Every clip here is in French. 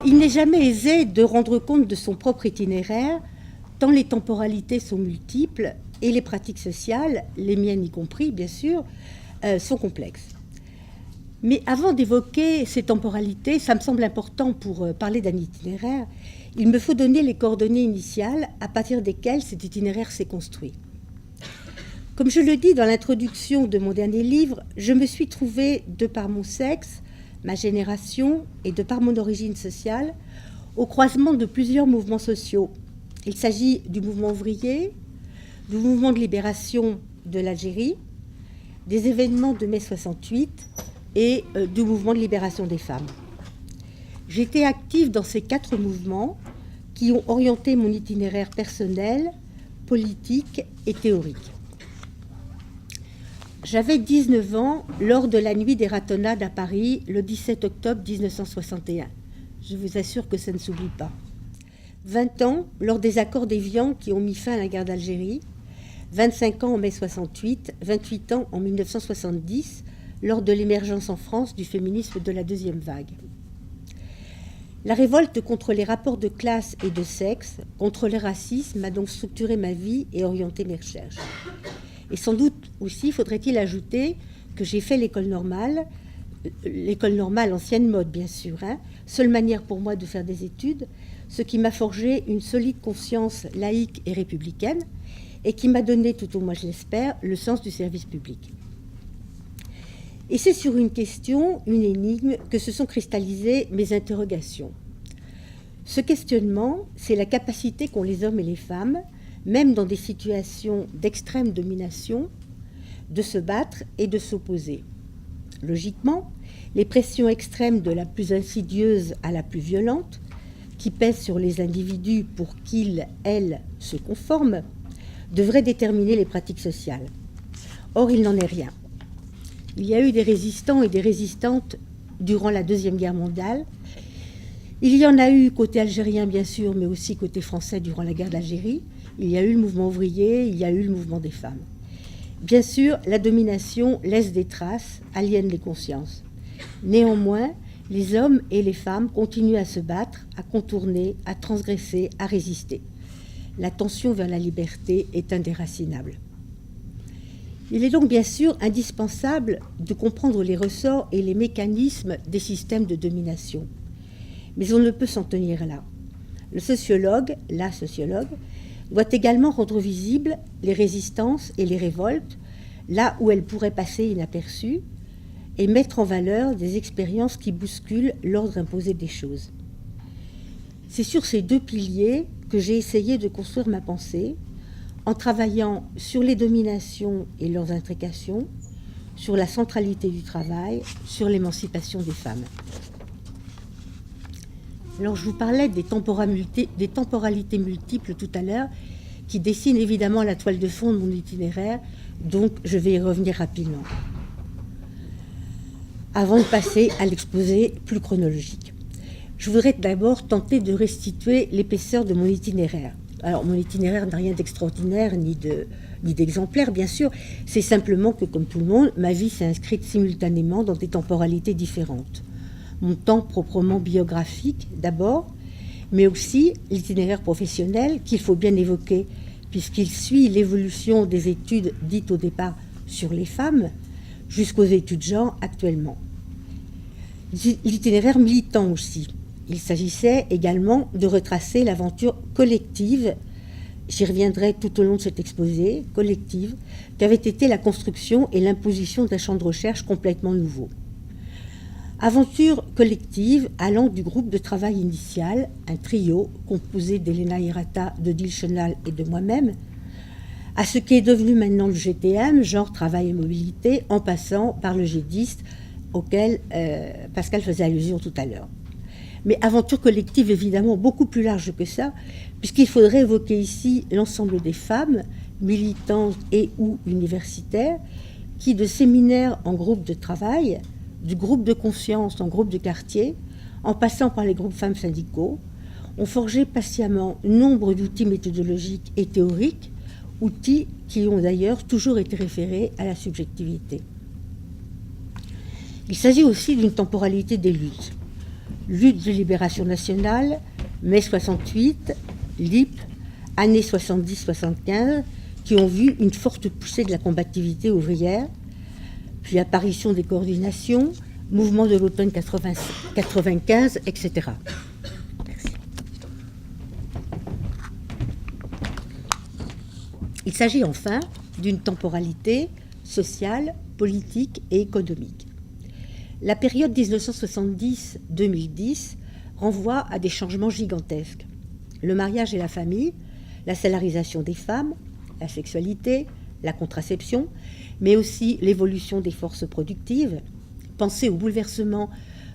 Il n'est jamais aisé de rendre compte de son propre itinéraire, tant les temporalités sont multiples et les pratiques sociales, les miennes y compris bien sûr, sont complexes. Mais avant d'évoquer ces temporalités, ça me semble important pour parler d'un itinéraire, il me faut donner les coordonnées initiales à partir desquelles cet itinéraire s'est construit. Comme je le dis dans l'introduction de mon dernier livre, je me suis trouvée, de par mon sexe, ma génération et de par mon origine sociale, au croisement de plusieurs mouvements sociaux. Il s'agit du mouvement ouvrier, du mouvement de libération de l'Algérie, des événements de mai 68 et du mouvement de libération des femmes. J'étais active dans ces 4 mouvements qui ont orienté mon itinéraire personnel, politique et théorique. J'avais 19 ans lors de la nuit des ratonnades à Paris le 17 octobre 1961. Je vous assure que ça ne s'oublie pas. 20 ans lors des accords d'Évian qui ont mis fin à la guerre d'Algérie. 25 ans en mai 68, 28 ans en 1970, lors de l'émergence en France du féminisme de la deuxième vague. La révolte contre les rapports de classe et de sexe, contre le racisme, a donc structuré ma vie et orienté mes recherches. Et sans doute aussi faudrait-il ajouter que j'ai fait l'école normale ancienne mode bien sûr, seule manière pour moi de faire des études, ce qui m'a forgé une solide conscience laïque et républicaine et qui m'a donné, tout au moins je l'espère, le sens du service public. Et c'est sur une question, une énigme, que se sont cristallisées mes interrogations. Ce questionnement, c'est la capacité qu'ont les hommes et les femmes, même dans des situations d'extrême domination, de se battre et de s'opposer. Logiquement, les pressions extrêmes de la plus insidieuse à la plus violente, qui pèsent sur les individus pour qu'ils, elles, se conforment, devraient déterminer les pratiques sociales. Or, il n'en est rien. Il y a eu des résistants et des résistantes durant la Deuxième Guerre mondiale. Il y en a eu côté algérien, bien sûr, mais aussi côté français durant la guerre d'Algérie. Il y a eu le mouvement ouvrier, il y a eu le mouvement des femmes. Bien sûr, la domination laisse des traces, aliène les consciences. Néanmoins, les hommes et les femmes continuent à se battre, à contourner, à transgresser, à résister. La tension vers la liberté est indéracinable. Il est donc bien sûr indispensable de comprendre les ressorts et les mécanismes des systèmes de domination. Mais on ne peut s'en tenir là. Le sociologue, la sociologue, doit également rendre visibles les résistances et les révoltes, là où elles pourraient passer inaperçues, et mettre en valeur des expériences qui bousculent l'ordre imposé des choses. C'est sur ces 2 piliers que j'ai essayé de construire ma pensée, en travaillant sur les dominations et leurs intrications, sur la centralité du travail, sur l'émancipation des femmes. Alors, je vous parlais des temporalités multiples tout à l'heure, qui dessinent évidemment la toile de fond de mon itinéraire, donc je vais y revenir rapidement. Avant de passer à l'exposé plus chronologique, je voudrais d'abord tenter de restituer l'épaisseur de mon itinéraire. Alors, mon itinéraire n'a rien d'extraordinaire ni d'exemplaire, bien sûr. C'est simplement que, comme tout le monde, ma vie s'est inscrite simultanément dans des temporalités différentes. Mon temps proprement biographique, d'abord, mais aussi l'itinéraire professionnel qu'il faut bien évoquer, puisqu'il suit l'évolution des études dites au départ sur les femmes, jusqu'aux études genre actuellement. L'itinéraire militant aussi. Il s'agissait également de retracer l'aventure collective, j'y reviendrai tout au long de cet exposé, collective, qu'avait été la construction et l'imposition d'un champ de recherche complètement nouveau. Aventure collective allant du groupe de travail initial, un trio composé d'Elena Hirata, de Dil Chenal et de moi-même, à ce qui est devenu maintenant le GTM, genre travail et mobilité, en passant par le GDIST, auquel Pascal faisait allusion tout à l'heure. Mais aventure collective, évidemment, beaucoup plus large que ça, puisqu'il faudrait évoquer ici l'ensemble des femmes, militantes et ou universitaires, qui, de séminaires en groupe de travail, du groupe de conscience en groupe de quartier, en passant par les groupes femmes syndicaux, ont forgé patiemment nombre d'outils méthodologiques et théoriques, outils qui ont d'ailleurs toujours été référés à la subjectivité. Il s'agit aussi d'une temporalité des luttes. lutte de libération nationale, mai 68, LIP, années 70-75, qui ont vu une forte poussée de la combativité ouvrière, puis apparition des coordinations, mouvement de l'automne 95, etc. Merci. Il s'agit enfin d'une temporalité sociale, politique et économique. La période 1970-2010 renvoie à des changements gigantesques. Le mariage et la famille, la salarisation des femmes, la sexualité, la contraception, mais aussi l'évolution des forces productives. Pensez au bouleversement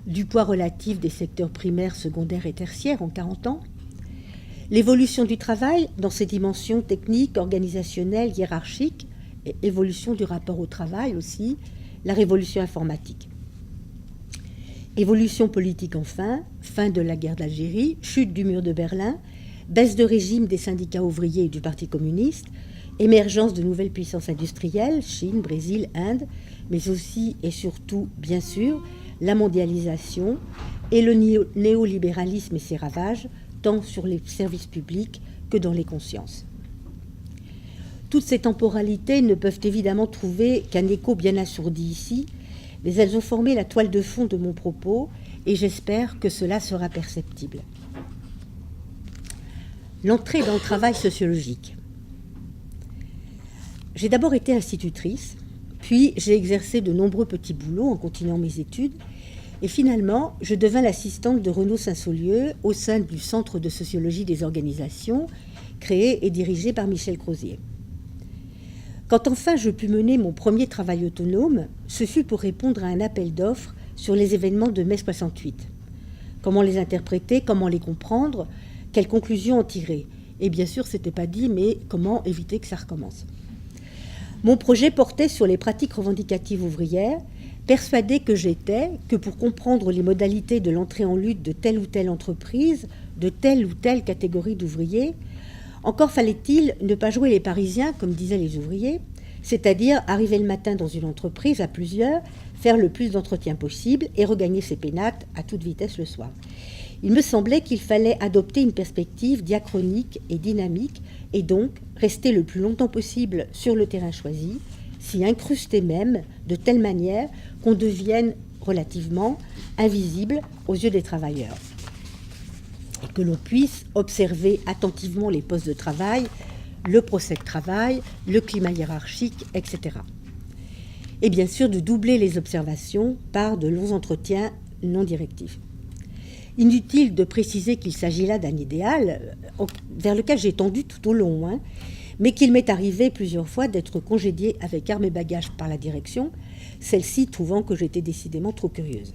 du poids relatif des secteurs primaires, secondaires et tertiaires en 40 ans. L'évolution du travail dans ses dimensions techniques, organisationnelles, hiérarchiques, et évolution du rapport au travail aussi, la révolution informatique. Évolution politique enfin, fin de la guerre d'Algérie, chute du mur de Berlin, baisse de régime des syndicats ouvriers et du Parti communiste, émergence de nouvelles puissances industrielles, Chine, Brésil, Inde, mais aussi et surtout, bien sûr, la mondialisation et le néolibéralisme et ses ravages, tant sur les services publics que dans les consciences. Toutes ces temporalités ne peuvent évidemment trouver qu'un écho bien assourdi ici, mais elles ont formé la toile de fond de mon propos et j'espère que cela sera perceptible. L'entrée dans le travail sociologique. J'ai d'abord été institutrice, puis j'ai exercé de nombreux petits boulots en continuant mes études, et finalement, je devins l'assistante de Renaud Saint-Saulieu au sein du Centre de sociologie des organisations, créé et dirigé par Michel Crozier. Quand enfin je pus mener mon premier travail autonome, ce fut pour répondre à un appel d'offres sur les événements de mai 68. Comment les interpréter, comment les comprendre, quelles conclusions en tirer. Et bien sûr, ce n'était pas dit, mais comment éviter que ça recommence. Mon projet portait sur les pratiques revendicatives ouvrières, persuadée que j'étais que pour comprendre les modalités de l'entrée en lutte de telle ou telle entreprise, de telle ou telle catégorie d'ouvriers, encore fallait-il ne pas jouer les Parisiens, comme disaient les ouvriers, c'est-à-dire arriver le matin dans une entreprise à plusieurs, faire le plus d'entretiens possible et regagner ses pénates à toute vitesse le soir. Il me semblait qu'il fallait adopter une perspective diachronique et dynamique et donc rester le plus longtemps possible sur le terrain choisi, s'y incruster même de telle manière qu'on devienne relativement invisible aux yeux des travailleurs et que l'on puisse observer attentivement les postes de travail, le procès de travail, le climat hiérarchique, etc. Et bien sûr de doubler les observations par de longs entretiens non directifs. Inutile de préciser qu'il s'agit là d'un idéal vers lequel j'ai tendu tout au long, mais qu'il m'est arrivé plusieurs fois d'être congédiée avec armes et bagages par la direction, celle-ci trouvant que j'étais décidément trop curieuse.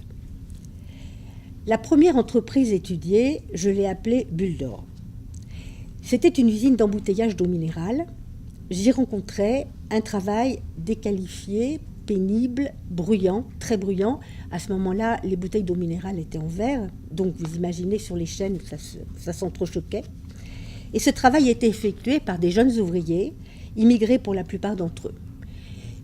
La première entreprise étudiée, je l'ai appelée Bulle d'Or. C'était une usine d'embouteillage d'eau minérale. J'y rencontrais un travail déqualifié, pénible, bruyant, très bruyant. À ce moment-là, les bouteilles d'eau minérale étaient en verre, donc vous imaginez sur les chaînes, ça s'entrechoquait. Et ce travail était effectué par des jeunes ouvriers, immigrés pour la plupart d'entre eux.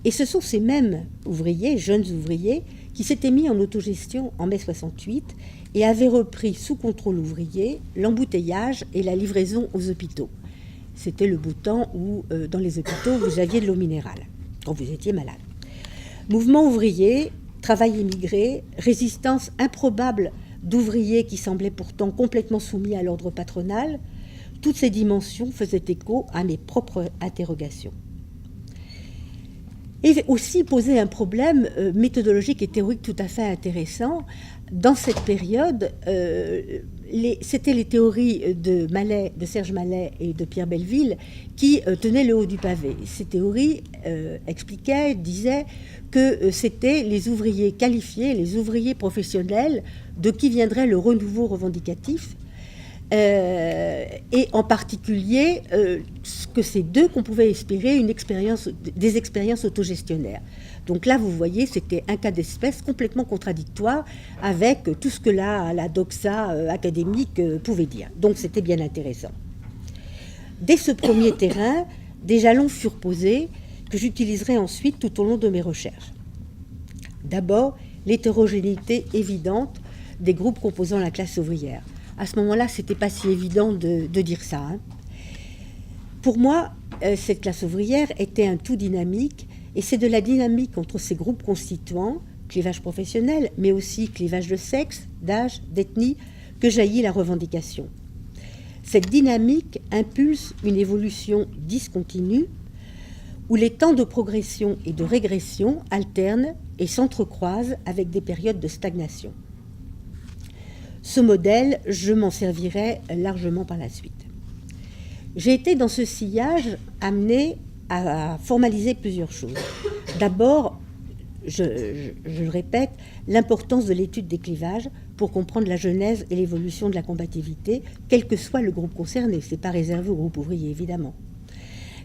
Et ce sont ces mêmes ouvriers, jeunes ouvriers, qui s'étaient mis en autogestion en mai 68 et avaient repris sous contrôle ouvrier l'embouteillage et la livraison aux hôpitaux. C'était le beau temps où, dans les hôpitaux, vous aviez de l'eau minérale, quand vous étiez malade. Mouvement ouvrier, travail immigré, résistance improbable d'ouvriers qui semblaient pourtant complètement soumis à l'ordre patronal, toutes ces dimensions faisaient écho à mes propres interrogations. Et aussi poser un problème méthodologique et théorique tout à fait intéressant. Dans cette période, c'était les théories de Serge Mallet et de Pierre Belleville qui tenaient le haut du pavé. Ces théories disaient que c'était les ouvriers qualifiés, les ouvriers professionnels, de qui viendrait le renouveau revendicatif, et en particulier que c'est d'eux qu'on pouvait espérer des expériences autogestionnaires. Donc là, vous voyez, c'était un cas d'espèce complètement contradictoire avec tout ce que la doxa académique pouvait dire. Donc c'était bien intéressant. Dès ce premier terrain, des jalons furent posés que j'utiliserai ensuite tout au long de mes recherches. D'abord, l'hétérogénéité évidente des groupes composant la classe ouvrière. À ce moment-là, ce n'était pas si évident de dire ça. Hein. Pour moi, cette classe ouvrière était un tout dynamique, et c'est de la dynamique entre ces groupes constituants, clivage professionnel, mais aussi clivage de sexe, d'âge, d'ethnie, que jaillit la revendication. Cette dynamique impulse une évolution discontinue, où les temps de progression et de régression alternent et s'entrecroisent avec des périodes de stagnation. Ce modèle, je m'en servirai largement par la suite. J'ai été dans ce sillage amenée à formaliser plusieurs choses. D'abord, je le répète, l'importance de l'étude des clivages pour comprendre la genèse et l'évolution de la combativité, quel que soit le groupe concerné. Ce n'est pas réservé au groupe ouvrier, évidemment.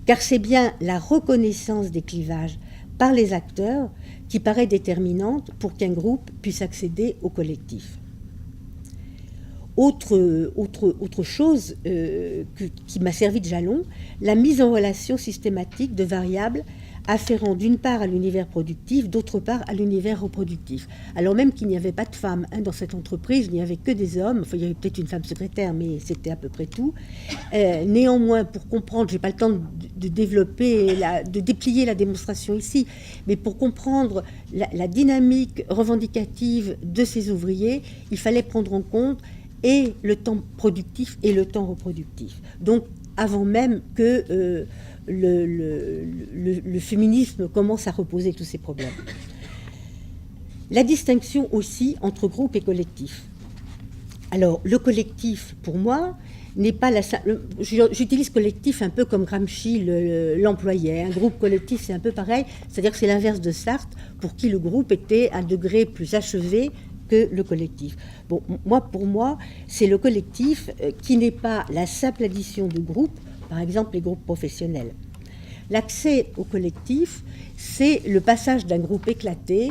Car c'est bien la reconnaissance des clivages par les acteurs qui paraît déterminante pour qu'un groupe puisse accéder au collectif. Autre chose qui m'a servi de jalon, la mise en relation systématique de variables afférant d'une part à l'univers productif, d'autre part à l'univers reproductif. Alors même qu'il n'y avait pas de femmes dans cette entreprise, il n'y avait que des hommes, enfin il y avait peut-être une femme secrétaire, mais c'était à peu près tout. Néanmoins, pour comprendre, je n'ai pas le temps de développer, de déplier la démonstration ici, mais pour comprendre la dynamique revendicative de ces ouvriers, il fallait prendre en compte et le temps productif et le temps reproductif. Donc, avant même que le féminisme commence à reposer tous ces problèmes. La distinction aussi entre groupe et collectif. Alors, le collectif, pour moi, n'est pas la... J'utilise collectif un peu comme Gramsci l'employait. Un groupe collectif, c'est un peu pareil, c'est-à-dire que c'est l'inverse de Sartre, pour qui le groupe était un degré plus achevé que le collectif. Bon, pour moi, c'est le collectif qui n'est pas la simple addition de groupes, par exemple les groupes professionnels. L'accès au collectif, c'est le passage d'un groupe éclaté,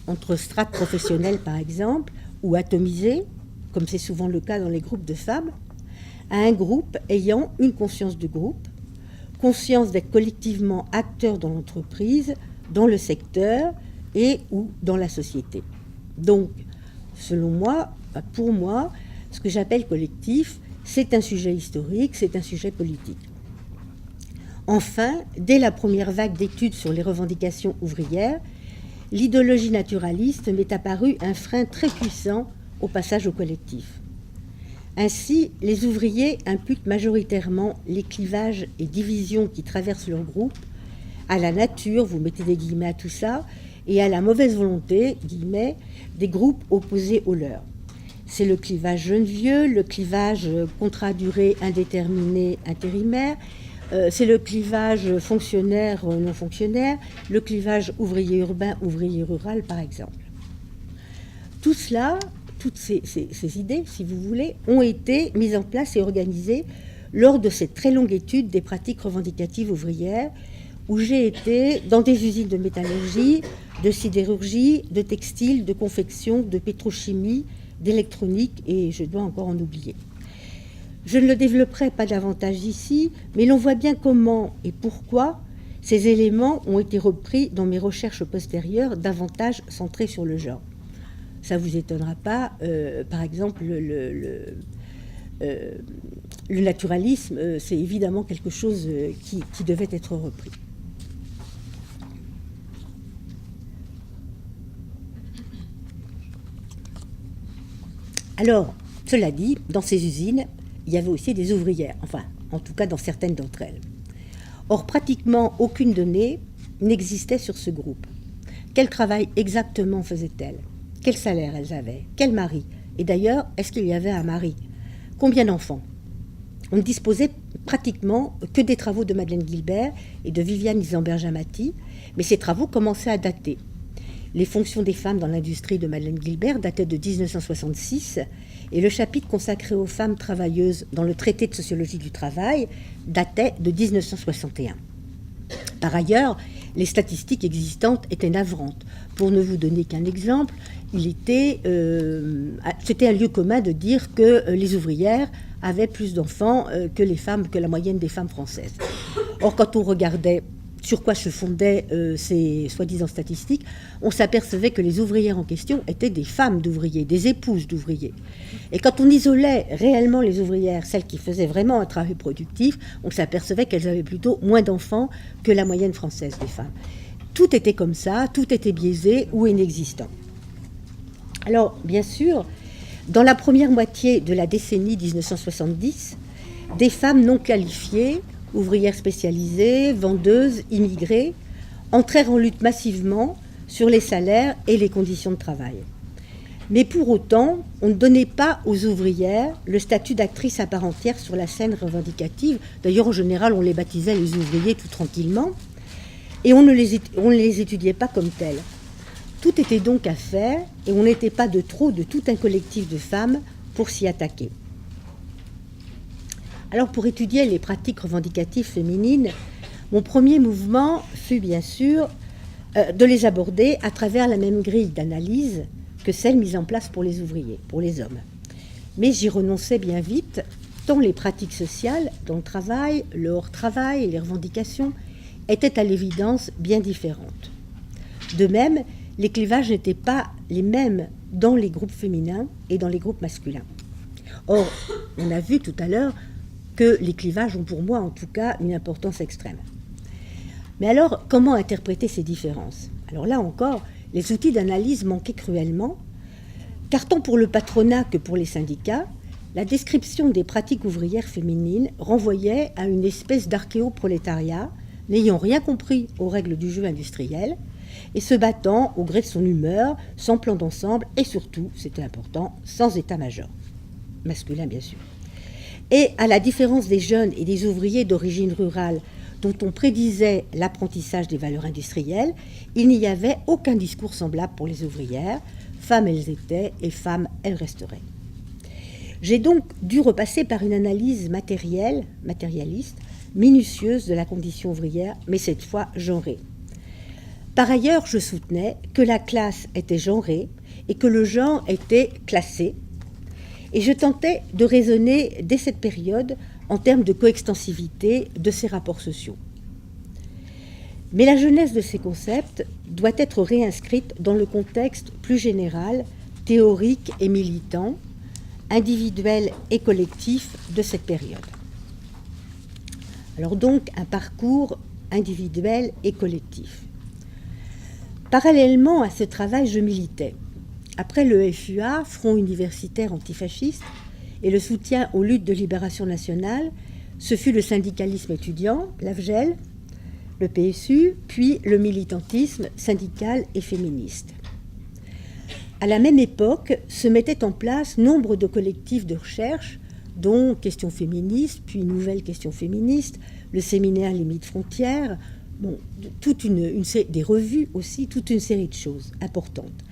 entre strates professionnelles par exemple, ou atomisé, comme c'est souvent le cas dans les groupes de femmes, à un groupe ayant une conscience de groupe, conscience d'être collectivement acteur dans l'entreprise, dans le secteur et ou dans la société. Donc, selon moi, pour moi, ce que j'appelle collectif, c'est un sujet historique, c'est un sujet politique. Enfin, dès la première vague d'études sur les revendications ouvrières, l'idéologie naturaliste m'est apparue un frein très puissant au passage au collectif. Ainsi, les ouvriers imputent majoritairement les clivages et divisions qui traversent leur groupe à la nature, vous mettez des guillemets à tout ça, et à la mauvaise volonté, guillemets, des groupes opposés aux leurs. C'est le clivage jeune-vieux, le clivage contrat durée indéterminé intérimaire, c'est le clivage fonctionnaire-non fonctionnaire, le clivage ouvrier urbain, ouvrier rural, par exemple. Tout cela, toutes ces idées, si vous voulez, ont été mises en place et organisées lors de cette très longue étude des pratiques revendicatives ouvrières, où j'ai été dans des usines de métallurgie, de sidérurgie, de textile, de confection, de pétrochimie, d'électronique, et je dois encore en oublier. Je ne le développerai pas davantage ici, mais l'on voit bien comment et pourquoi ces éléments ont été repris dans mes recherches postérieures, davantage centrées sur le genre. Ça ne vous étonnera pas, par exemple, le naturalisme, c'est évidemment quelque chose qui devait être repris. Alors, cela dit, dans ces usines, il y avait aussi des ouvrières, enfin, en tout cas dans certaines d'entre elles. Or, pratiquement aucune donnée n'existait sur ce groupe. Quel travail exactement faisaient-elles? Quel salaire elles avaient? Quel mari? Et d'ailleurs, est-ce qu'il y avait un mari? Combien d'enfants? On ne disposait pratiquement que des travaux de Madeleine Gilbert et de Viviane Isambert-Jamati, mais ces travaux commençaient à dater. Les fonctions des femmes dans l'industrie de Madeleine Gilbert dataient de 1966 et le chapitre consacré aux femmes travailleuses dans le traité de sociologie du travail datait de 1961. Par ailleurs, les statistiques existantes étaient navrantes. Pour ne vous donner qu'un exemple, c'était un lieu commun de dire que les ouvrières avaient plus d'enfants que les femmes, que la moyenne des femmes françaises. Or, quand on regardait sur quoi se fondaient ces soi-disant statistiques, on s'apercevait que les ouvrières en question étaient des femmes d'ouvriers, des épouses d'ouvriers. Et quand on isolait réellement les ouvrières, celles qui faisaient vraiment un travail productif, on s'apercevait qu'elles avaient plutôt moins d'enfants que la moyenne française des femmes. Tout était comme ça, tout était biaisé ou inexistant. Alors, bien sûr, dans la première moitié de la décennie 1970, des femmes non qualifiées, ouvrières spécialisées, vendeuses, immigrées, entrèrent en lutte massivement sur les salaires et les conditions de travail. Mais pour autant, on ne donnait pas aux ouvrières le statut d'actrice à part entière sur la scène revendicative. D'ailleurs, en général, on les baptisait les ouvriers tout tranquillement, et on ne les étudiait pas comme tels. Tout était donc à faire, et on n'était pas de trop de tout un collectif de femmes pour s'y attaquer. Alors, pour étudier les pratiques revendicatives féminines, mon premier mouvement fut bien sûr de les aborder à travers la même grille d'analyse que celle mise en place pour les ouvriers, pour les hommes. Mais j'y renonçais bien vite, tant les pratiques sociales dans le travail, le hors-travail et les revendications étaient à l'évidence bien différentes. De même, les clivages n'étaient pas les mêmes dans les groupes féminins et dans les groupes masculins. Or, on a vu tout à l'heure que les clivages ont pour moi en tout cas une importance extrême. Mais alors, comment interpréter ces différences ? Alors là encore, les outils d'analyse manquaient cruellement, car tant pour le patronat que pour les syndicats, la description des pratiques ouvrières féminines renvoyait à une espèce d'archéoprolétariat n'ayant rien compris aux règles du jeu industriel et se battant au gré de son humeur, sans plan d'ensemble et surtout, c'était important, sans état-major, masculin bien sûr. Et à la différence des jeunes et des ouvriers d'origine rurale dont on prédisait l'apprentissage des valeurs industrielles, il n'y avait aucun discours semblable pour les ouvrières. Femmes elles étaient et femmes elles resteraient. J'ai donc dû repasser par une analyse matérialiste, minutieuse de la condition ouvrière, mais cette fois genrée. Par ailleurs, je soutenais que la classe était genrée et que le genre était classé, et je tentais de raisonner dès cette période en termes de coextensivité de ces rapports sociaux. Mais la jeunesse de ces concepts doit être réinscrite dans le contexte plus général, théorique et militant, individuel et collectif de cette période. Alors donc, un parcours individuel et collectif. Parallèlement à ce travail, je militais. Après le FUA, Front universitaire antifasciste, et le soutien aux luttes de libération nationale, ce fut le syndicalisme étudiant, l'AFGEL, le PSU, puis le militantisme syndical et féministe. À la même époque, se mettaient en place nombre de collectifs de recherche, dont Questions féministes, puis Nouvelles questions féministes, le séminaire Limites frontières, des revues aussi, toute une série de choses importantes.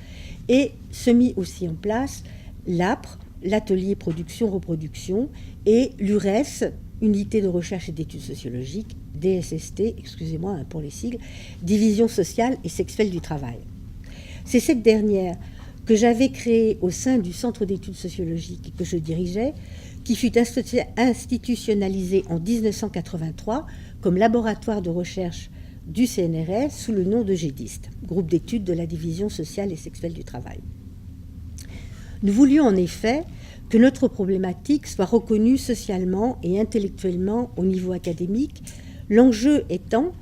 Et se mit aussi en place l'APRE, l'atelier production-reproduction, et l'URES, unité de recherche et d'études sociologiques, DSST, excusez-moi pour les sigles, division sociale et sexuelle du travail. C'est cette dernière que j'avais créée au sein du Centre d'études sociologiques que je dirigeais, qui fut institutionnalisée en 1983 comme laboratoire de recherche du CNRS sous le nom de GEDIST, groupe d'études de la division sociale et sexuelle du travail. Nous voulions en effet que notre problématique soit reconnue socialement et intellectuellement au niveau académique, l'enjeu étant,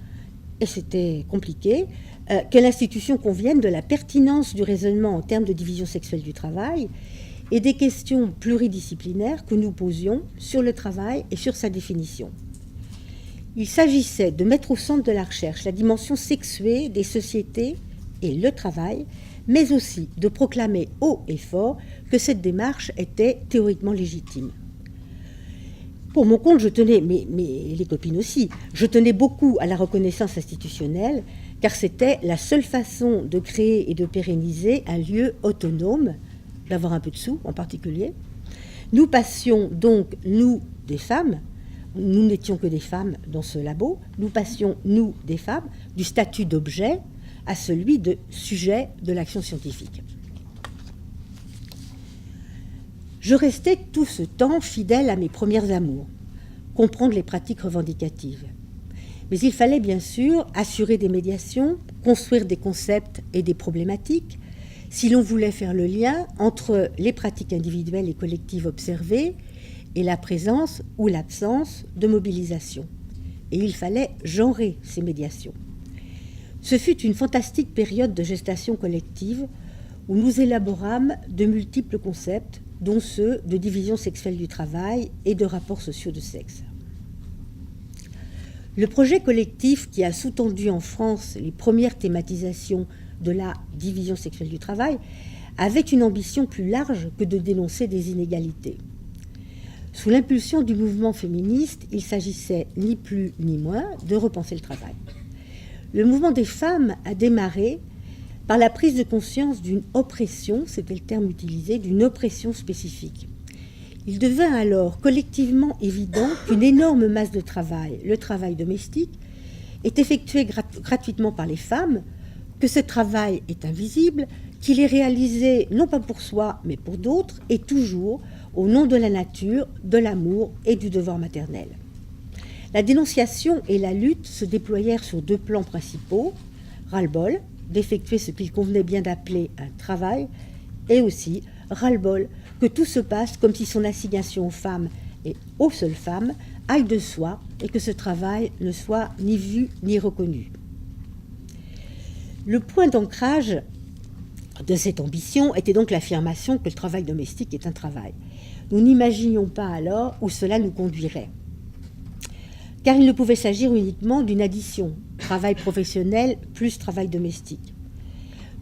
et c'était compliqué, que l'institution convienne de la pertinence du raisonnement en termes de division sexuelle du travail et des questions pluridisciplinaires que nous posions sur le travail et sur sa définition. Il s'agissait de mettre au centre de la recherche la dimension sexuée des sociétés et le travail, mais aussi de proclamer haut et fort que cette démarche était théoriquement légitime. Pour mon compte, je tenais, mais les copines aussi, je tenais beaucoup à la reconnaissance institutionnelle, car c'était la seule façon de créer et de pérenniser un lieu autonome, d'avoir un peu de sous en particulier. Nous passions donc, nous, des femmes, nous n'étions que des femmes dans ce labo, nous passions, nous, des femmes, du statut d'objet à celui de sujet de l'action scientifique. Je restais tout ce temps fidèle à mes premières amours, comprendre les pratiques revendicatives. Mais il fallait bien sûr assurer des médiations, construire des concepts et des problématiques, si l'on voulait faire le lien entre les pratiques individuelles et collectives observées et la présence ou l'absence de mobilisation. Et il fallait genrer ces médiations. Ce fut une fantastique période de gestation collective où nous élaborâmes de multiples concepts, dont ceux de division sexuelle du travail et de rapports sociaux de sexe. Le projet collectif qui a sous-tendu en France les premières thématisations de la division sexuelle du travail avait une ambition plus large que de dénoncer des inégalités. Sous l'impulsion du mouvement féministe, il s'agissait ni plus ni moins de repenser le travail. Le mouvement des femmes a démarré par la prise de conscience d'une oppression, c'était le terme utilisé, d'une oppression spécifique. Il devint alors collectivement évident qu'une énorme masse de travail, le travail domestique, est effectué gratuitement par les femmes, que ce travail est invisible, qu'il est réalisé non pas pour soi, mais pour d'autres, et toujours au nom de la nature, de l'amour et du devoir maternel. La dénonciation et la lutte se déployèrent sur deux plans principaux, ras-le-bol d'effectuer ce qu'il convenait bien d'appeler un travail, et aussi ras-le-bol que tout se passe comme si son assignation aux femmes et aux seules femmes aille de soi et que ce travail ne soit ni vu ni reconnu. Le point d'ancrage de cette ambition était donc l'affirmation que le travail domestique est un travail. Nous n'imaginions pas alors où cela nous conduirait. Car il ne pouvait s'agir uniquement d'une addition, travail professionnel plus travail domestique.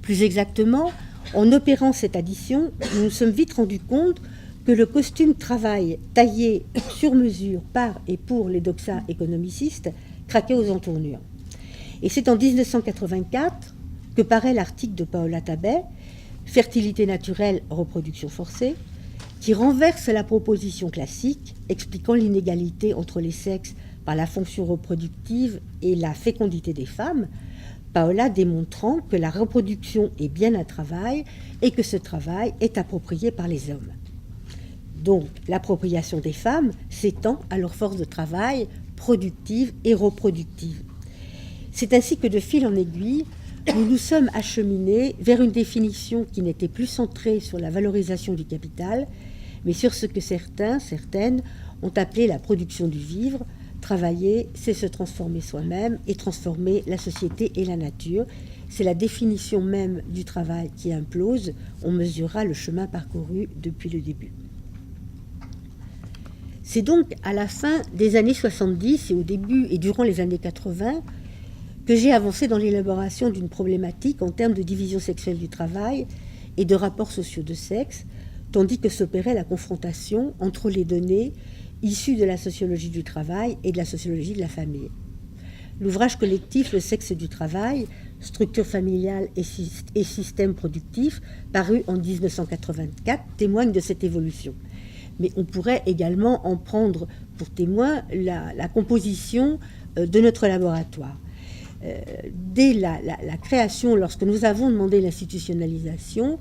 Plus exactement, en opérant cette addition, nous nous sommes vite rendus compte que le costume travail taillé sur mesure par et pour les doxas économicistes craquait aux entournures. Et c'est en 1984 que paraît l'article de Paola Tabet, Fertilité naturelle, reproduction forcée, qui renverse la proposition classique expliquant l'inégalité entre les sexes par la fonction reproductive et la fécondité des femmes, Paola démontrant que la reproduction est bien un travail et que ce travail est approprié par les hommes. Donc, l'appropriation des femmes s'étend à leur force de travail productive et reproductive. C'est ainsi que de fil en aiguille, nous nous sommes acheminés vers une définition qui n'était plus centrée sur la valorisation du capital, mais sur ce que certaines ont appelé la production du vivre. Travailler, c'est se transformer soi-même et transformer la société et la nature. C'est la définition même du travail qui implose. On mesurera le chemin parcouru depuis le début. C'est donc à la fin des années 70 et au début et durant les années 80 que j'ai avancé dans l'élaboration d'une problématique en termes de division sexuelle du travail et de rapports sociaux de sexe, tandis que s'opérait la confrontation entre les données issues de la sociologie du travail et de la sociologie de la famille. L'ouvrage collectif « Le sexe du travail, structure familiale et système productif » paru en 1984 témoigne de cette évolution. Mais on pourrait également en prendre pour témoin la composition de notre laboratoire. Dès la création, lorsque nous avons demandé l'institutionnalisation,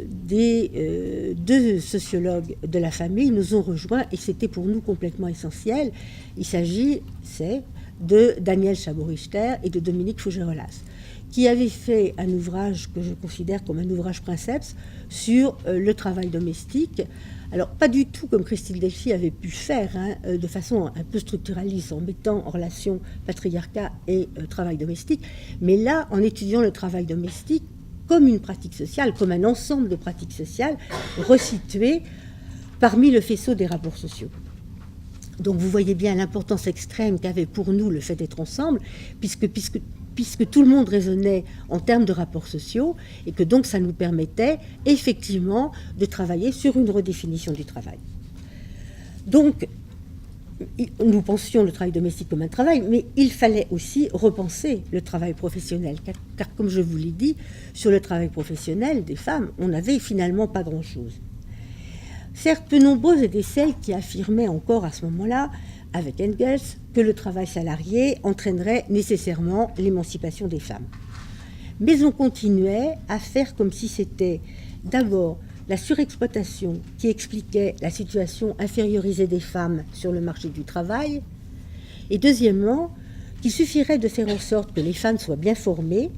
des deux sociologues de la famille nous ont rejoints et c'était pour nous complètement essentiel. Il s'agissait de Daniel Chabot-Richter et de Dominique Fougerelas, qui avaient fait un ouvrage que je considère comme un ouvrage princeps sur le travail domestique. Alors, pas du tout comme Christine Delphi avait pu faire, de façon un peu structuraliste, en mettant en relation patriarcat et travail domestique, mais là, en étudiant le travail domestique comme une pratique sociale, comme un ensemble de pratiques sociales resituées parmi le faisceau des rapports sociaux. Donc vous voyez bien l'importance extrême qu'avait pour nous le fait d'être ensemble, puisque tout le monde raisonnait en termes de rapports sociaux, et que donc ça nous permettait effectivement de travailler sur une redéfinition du travail. Donc, nous pensions le travail domestique comme un travail, mais il fallait aussi repenser le travail professionnel, car comme je vous l'ai dit, sur le travail professionnel des femmes, on n'avait finalement pas grand-chose. Certes, peu nombreuses étaient celles qui affirmaient encore à ce moment-là, avec Engels, que le travail salarié entraînerait nécessairement l'émancipation des femmes. Mais on continuait à faire comme si c'était d'abord la surexploitation qui expliquait la situation infériorisée des femmes sur le marché du travail, et deuxièmement, qu'il suffirait de faire en sorte que les femmes soient bien formées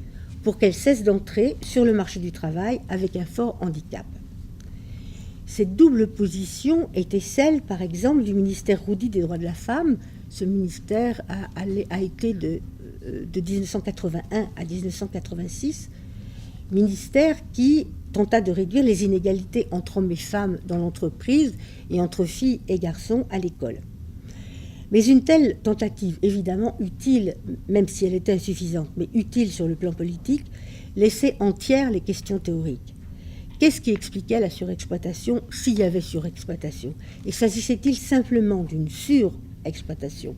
pour qu'elles cessent d'entrer sur le marché du travail avec un fort handicap. Cette double position était celle, par exemple, du ministère Roudy des droits de la femme. Ce ministère a été de 1981 à 1986, ministère qui tenta de réduire les inégalités entre hommes et femmes dans l'entreprise et entre filles et garçons à l'école. Mais une telle tentative, évidemment utile, même si elle était insuffisante, mais utile sur le plan politique, laissait entières les questions théoriques. Qu'est-ce qui expliquait la surexploitation, s'il y avait surexploitation? Et s'agissait-il simplement d'une surexploitation?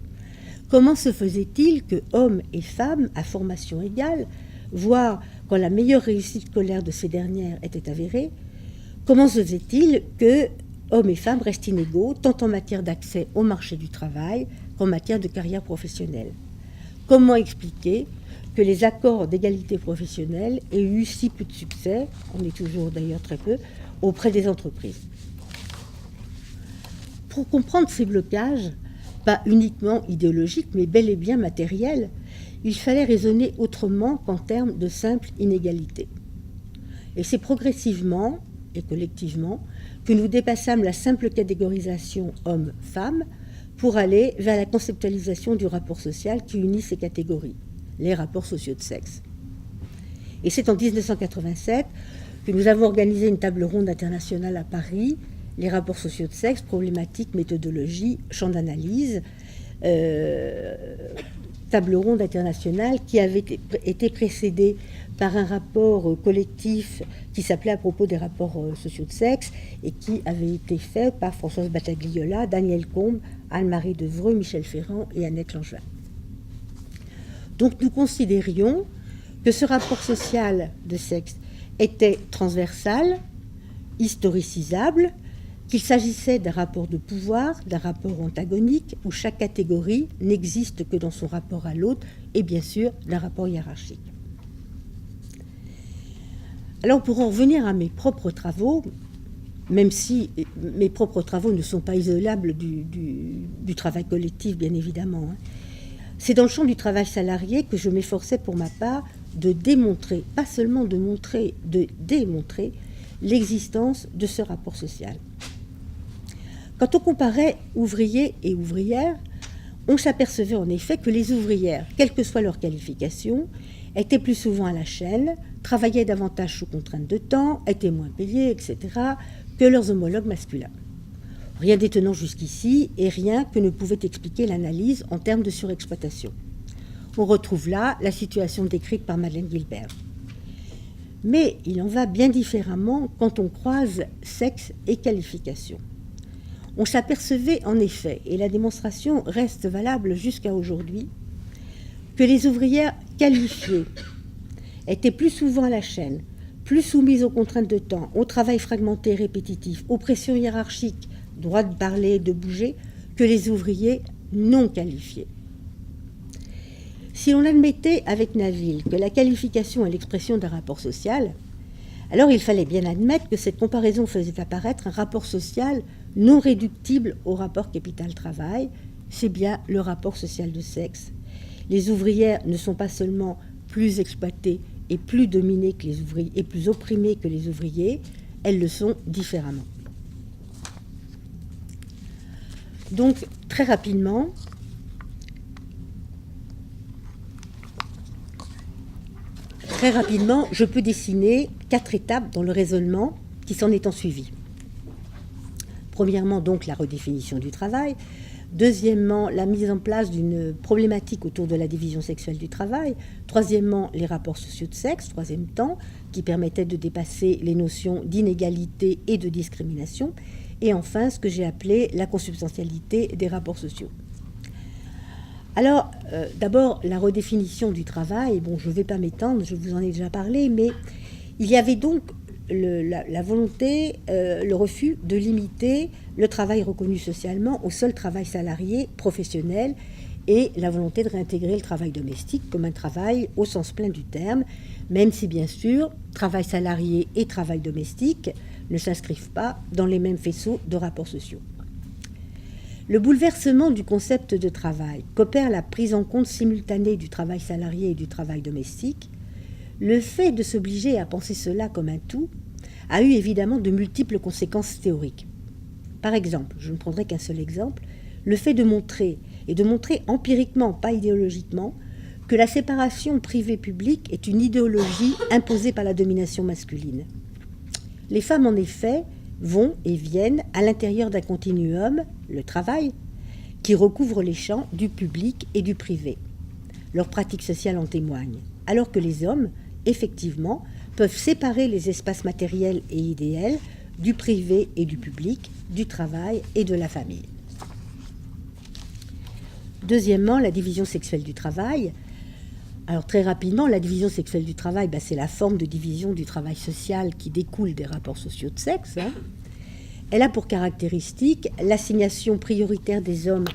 Comment se faisait-il que hommes et femmes, à formation égale, voire quand la meilleure réussite scolaire de ces dernières était avérée, comment se faisait-il que hommes et femmes restent inégaux, tant en matière d'accès au marché du travail qu'en matière de carrière professionnelle? Comment expliquer que les accords d'égalité professionnelle aient eu si peu de succès, on est toujours d'ailleurs très peu, auprès des entreprises? Pour comprendre ces blocages, pas uniquement idéologiques, mais bel et bien matériels, il fallait raisonner autrement qu'en termes de simple inégalité. Et c'est progressivement et collectivement que nous dépassâmes la simple catégorisation homme-femme pour aller vers la conceptualisation du rapport social qui unit ces catégories, les rapports sociaux de sexe. Et c'est en 1987 que nous avons organisé une table ronde internationale à Paris, les rapports sociaux de sexe, problématiques, méthodologie, champ d'analyse, table ronde internationale qui avait été précédée par un rapport collectif qui s'appelait à propos des rapports sociaux de sexe et qui avait été fait par Françoise Battagliola, Daniel Combes, Anne-Marie Devreux, Michel Ferrand et Annette Langevin. Donc nous considérions que ce rapport social de sexe était transversal, historicisable, qu'il s'agissait d'un rapport de pouvoir, d'un rapport antagonique, où chaque catégorie n'existe que dans son rapport à l'autre, et bien sûr d'un rapport hiérarchique. Alors pour en revenir à mes propres travaux, même si mes propres travaux ne sont pas isolables du travail collectif, bien évidemment, c'est dans le champ du travail salarié que je m'efforçais pour ma part de démontrer, pas seulement de montrer, de démontrer l'existence de ce rapport social. Quand on comparait ouvriers et ouvrières, on s'apercevait en effet que les ouvrières, quelle que soit leur qualification, étaient plus souvent à la chaîne, travaillaient davantage sous contrainte de temps, étaient moins payées, etc., que leurs homologues masculins. Rien d'étonnant jusqu'ici et rien que ne pouvait expliquer l'analyse en termes de surexploitation. On retrouve là la situation décrite par Madeleine Gilbert. Mais il en va bien différemment quand on croise sexe et qualification. On s'apercevait en effet, et la démonstration reste valable jusqu'à aujourd'hui, que les ouvrières qualifiées étaient plus souvent à la chaîne, plus soumises aux contraintes de temps, au travail fragmenté et répétitif, aux pressions hiérarchiques, droit de parler et de bouger, que les ouvriers non qualifiés. Si l'on admettait avec Naville que la qualification est l'expression d'un rapport social, alors il fallait bien admettre que cette comparaison faisait apparaître un rapport social non réductible au rapport capital-travail, c'est bien le rapport social de sexe. Les ouvrières ne sont pas seulement plus exploitées et plus dominées que les ouvriers, et plus opprimées que les ouvriers, elles le sont différemment. Donc, très rapidement, je peux dessiner 4 étapes dans le raisonnement qui s'en est ensuivi. Premièrement, donc, la redéfinition du travail. Deuxièmement, la mise en place d'une problématique autour de la division sexuelle du travail. Troisièmement, les rapports sociaux de sexe, troisième temps, qui permettaient de dépasser les notions d'inégalité et de discrimination. Et enfin, ce que j'ai appelé la consubstantialité des rapports sociaux. Alors, d'abord, la redéfinition du travail. Bon, je ne vais pas m'étendre, je vous en ai déjà parlé, mais il y avait donc la volonté, le refus de limiter le travail reconnu socialement au seul travail salarié professionnel et la volonté de réintégrer le travail domestique comme un travail au sens plein du terme, même si bien sûr, travail salarié et travail domestique ne s'inscrivent pas dans les mêmes faisceaux de rapports sociaux. Le bouleversement du concept de travail qu'opère la prise en compte simultanée du travail salarié et du travail domestique, le fait de s'obliger à penser cela comme un tout, a eu évidemment de multiples conséquences théoriques. Par exemple, je ne prendrai qu'un seul exemple, le fait de montrer, et de montrer empiriquement, pas idéologiquement, que la séparation privée-publique est une idéologie imposée par la domination masculine. Les femmes, en effet, vont et viennent à l'intérieur d'un continuum, le travail, qui recouvre les champs du public et du privé. Leurs pratiques sociales en témoignent, alors que les hommes, effectivement, peuvent séparer les espaces matériels et idéels du privé et du public, du travail et de la famille. Deuxièmement, la division sexuelle du travail. Alors très rapidement, la division sexuelle du travail, c'est la forme de division du travail social qui découle des rapports sociaux de sexe. Elle a pour caractéristique l'assignation prioritaire des hommes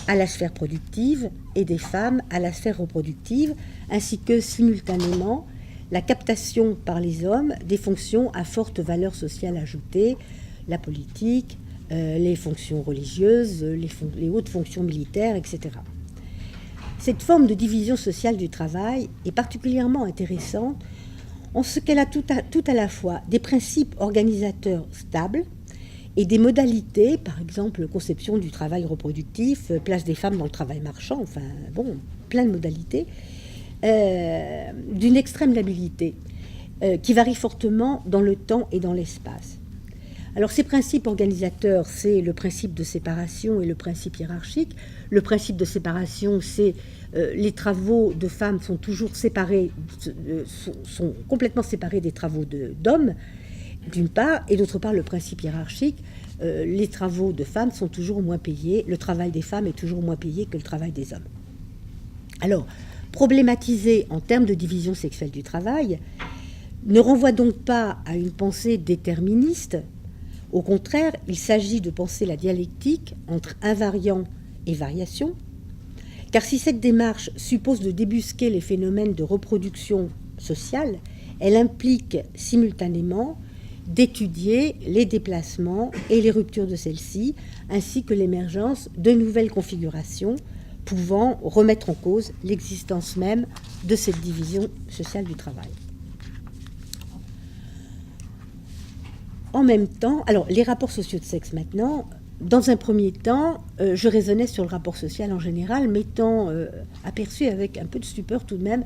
à la sphère productive et des femmes à la sphère reproductive, ainsi que simultanément la captation par les hommes des fonctions à forte valeur sociale ajoutée, la politique, les fonctions religieuses, les hautes fonctions militaires, etc. Cette forme de division sociale du travail est particulièrement intéressante en ce qu'elle a tout à la fois des principes organisateurs stables et des modalités, par exemple conception du travail reproductif, place des femmes dans le travail marchand, plein de modalités, d'une extrême labilité qui varie fortement dans le temps et dans l'espace. Alors ces principes organisateurs, c'est le principe de séparation et le principe hiérarchique. Le principe de séparation, c'est les travaux de femmes sont toujours séparés, sont complètement séparés des travaux d'hommes, d'une part, et d'autre part le principe hiérarchique, les travaux de femmes sont toujours moins payés, le travail des femmes est toujours moins payé que le travail des hommes. Alors, problématiser en termes de division sexuelle du travail ne renvoie donc pas à une pensée déterministe. Au contraire, il s'agit de penser la dialectique entre invariant et variation, car si cette démarche suppose de débusquer les phénomènes de reproduction sociale, elle implique simultanément d'étudier les déplacements et les ruptures de celles-ci, ainsi que l'émergence de nouvelles configurations pouvant remettre en cause l'existence même de cette division sociale du travail. En même temps, alors les rapports sociaux de sexe maintenant, dans un premier temps, je raisonnais sur le rapport social en général, m'étant aperçu avec un peu de stupeur tout de même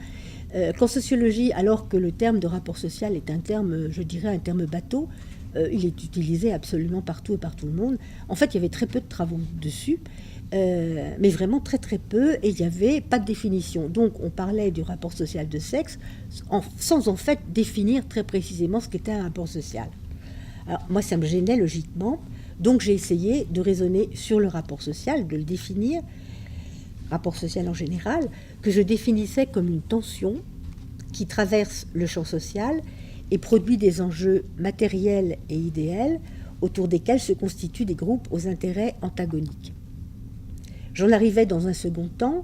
qu'en sociologie, alors que le terme de rapport social est un terme, je dirais, un terme bateau, il est utilisé absolument partout et par tout le monde. En fait, il y avait très peu de travaux dessus, mais vraiment très très peu, et il n'y avait pas de définition. Donc on parlait du rapport social de sexe sans en fait définir très précisément ce qu'était un rapport social. Alors moi, ça me gênait logiquement, donc j'ai essayé de raisonner sur le rapport social, de le définir, rapport social en général, que je définissais comme une tension qui traverse le champ social et produit des enjeux matériels et idéels autour desquels se constituent des groupes aux intérêts antagoniques. J'en arrivais dans un second temps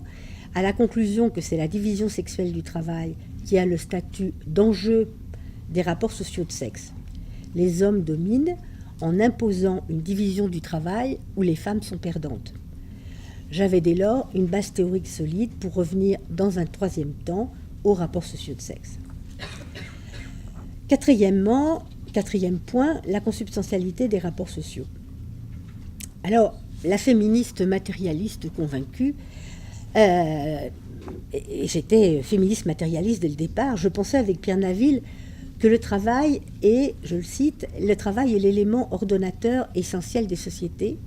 à la conclusion que c'est la division sexuelle du travail qui a le statut d'enjeu des rapports sociaux de sexe. Les hommes dominent en imposant une division du travail où les femmes sont perdantes. J'avais dès lors une base théorique solide pour revenir dans un troisième temps aux rapports sociaux de sexe. Quatrième point, la consubstantialité des rapports sociaux. Alors, la féministe matérialiste convaincue, et j'étais féministe matérialiste dès le départ, je pensais avec Pierre Naville que le travail est, je le cite, le travail est l'élément ordonnateur essentiel des sociétés.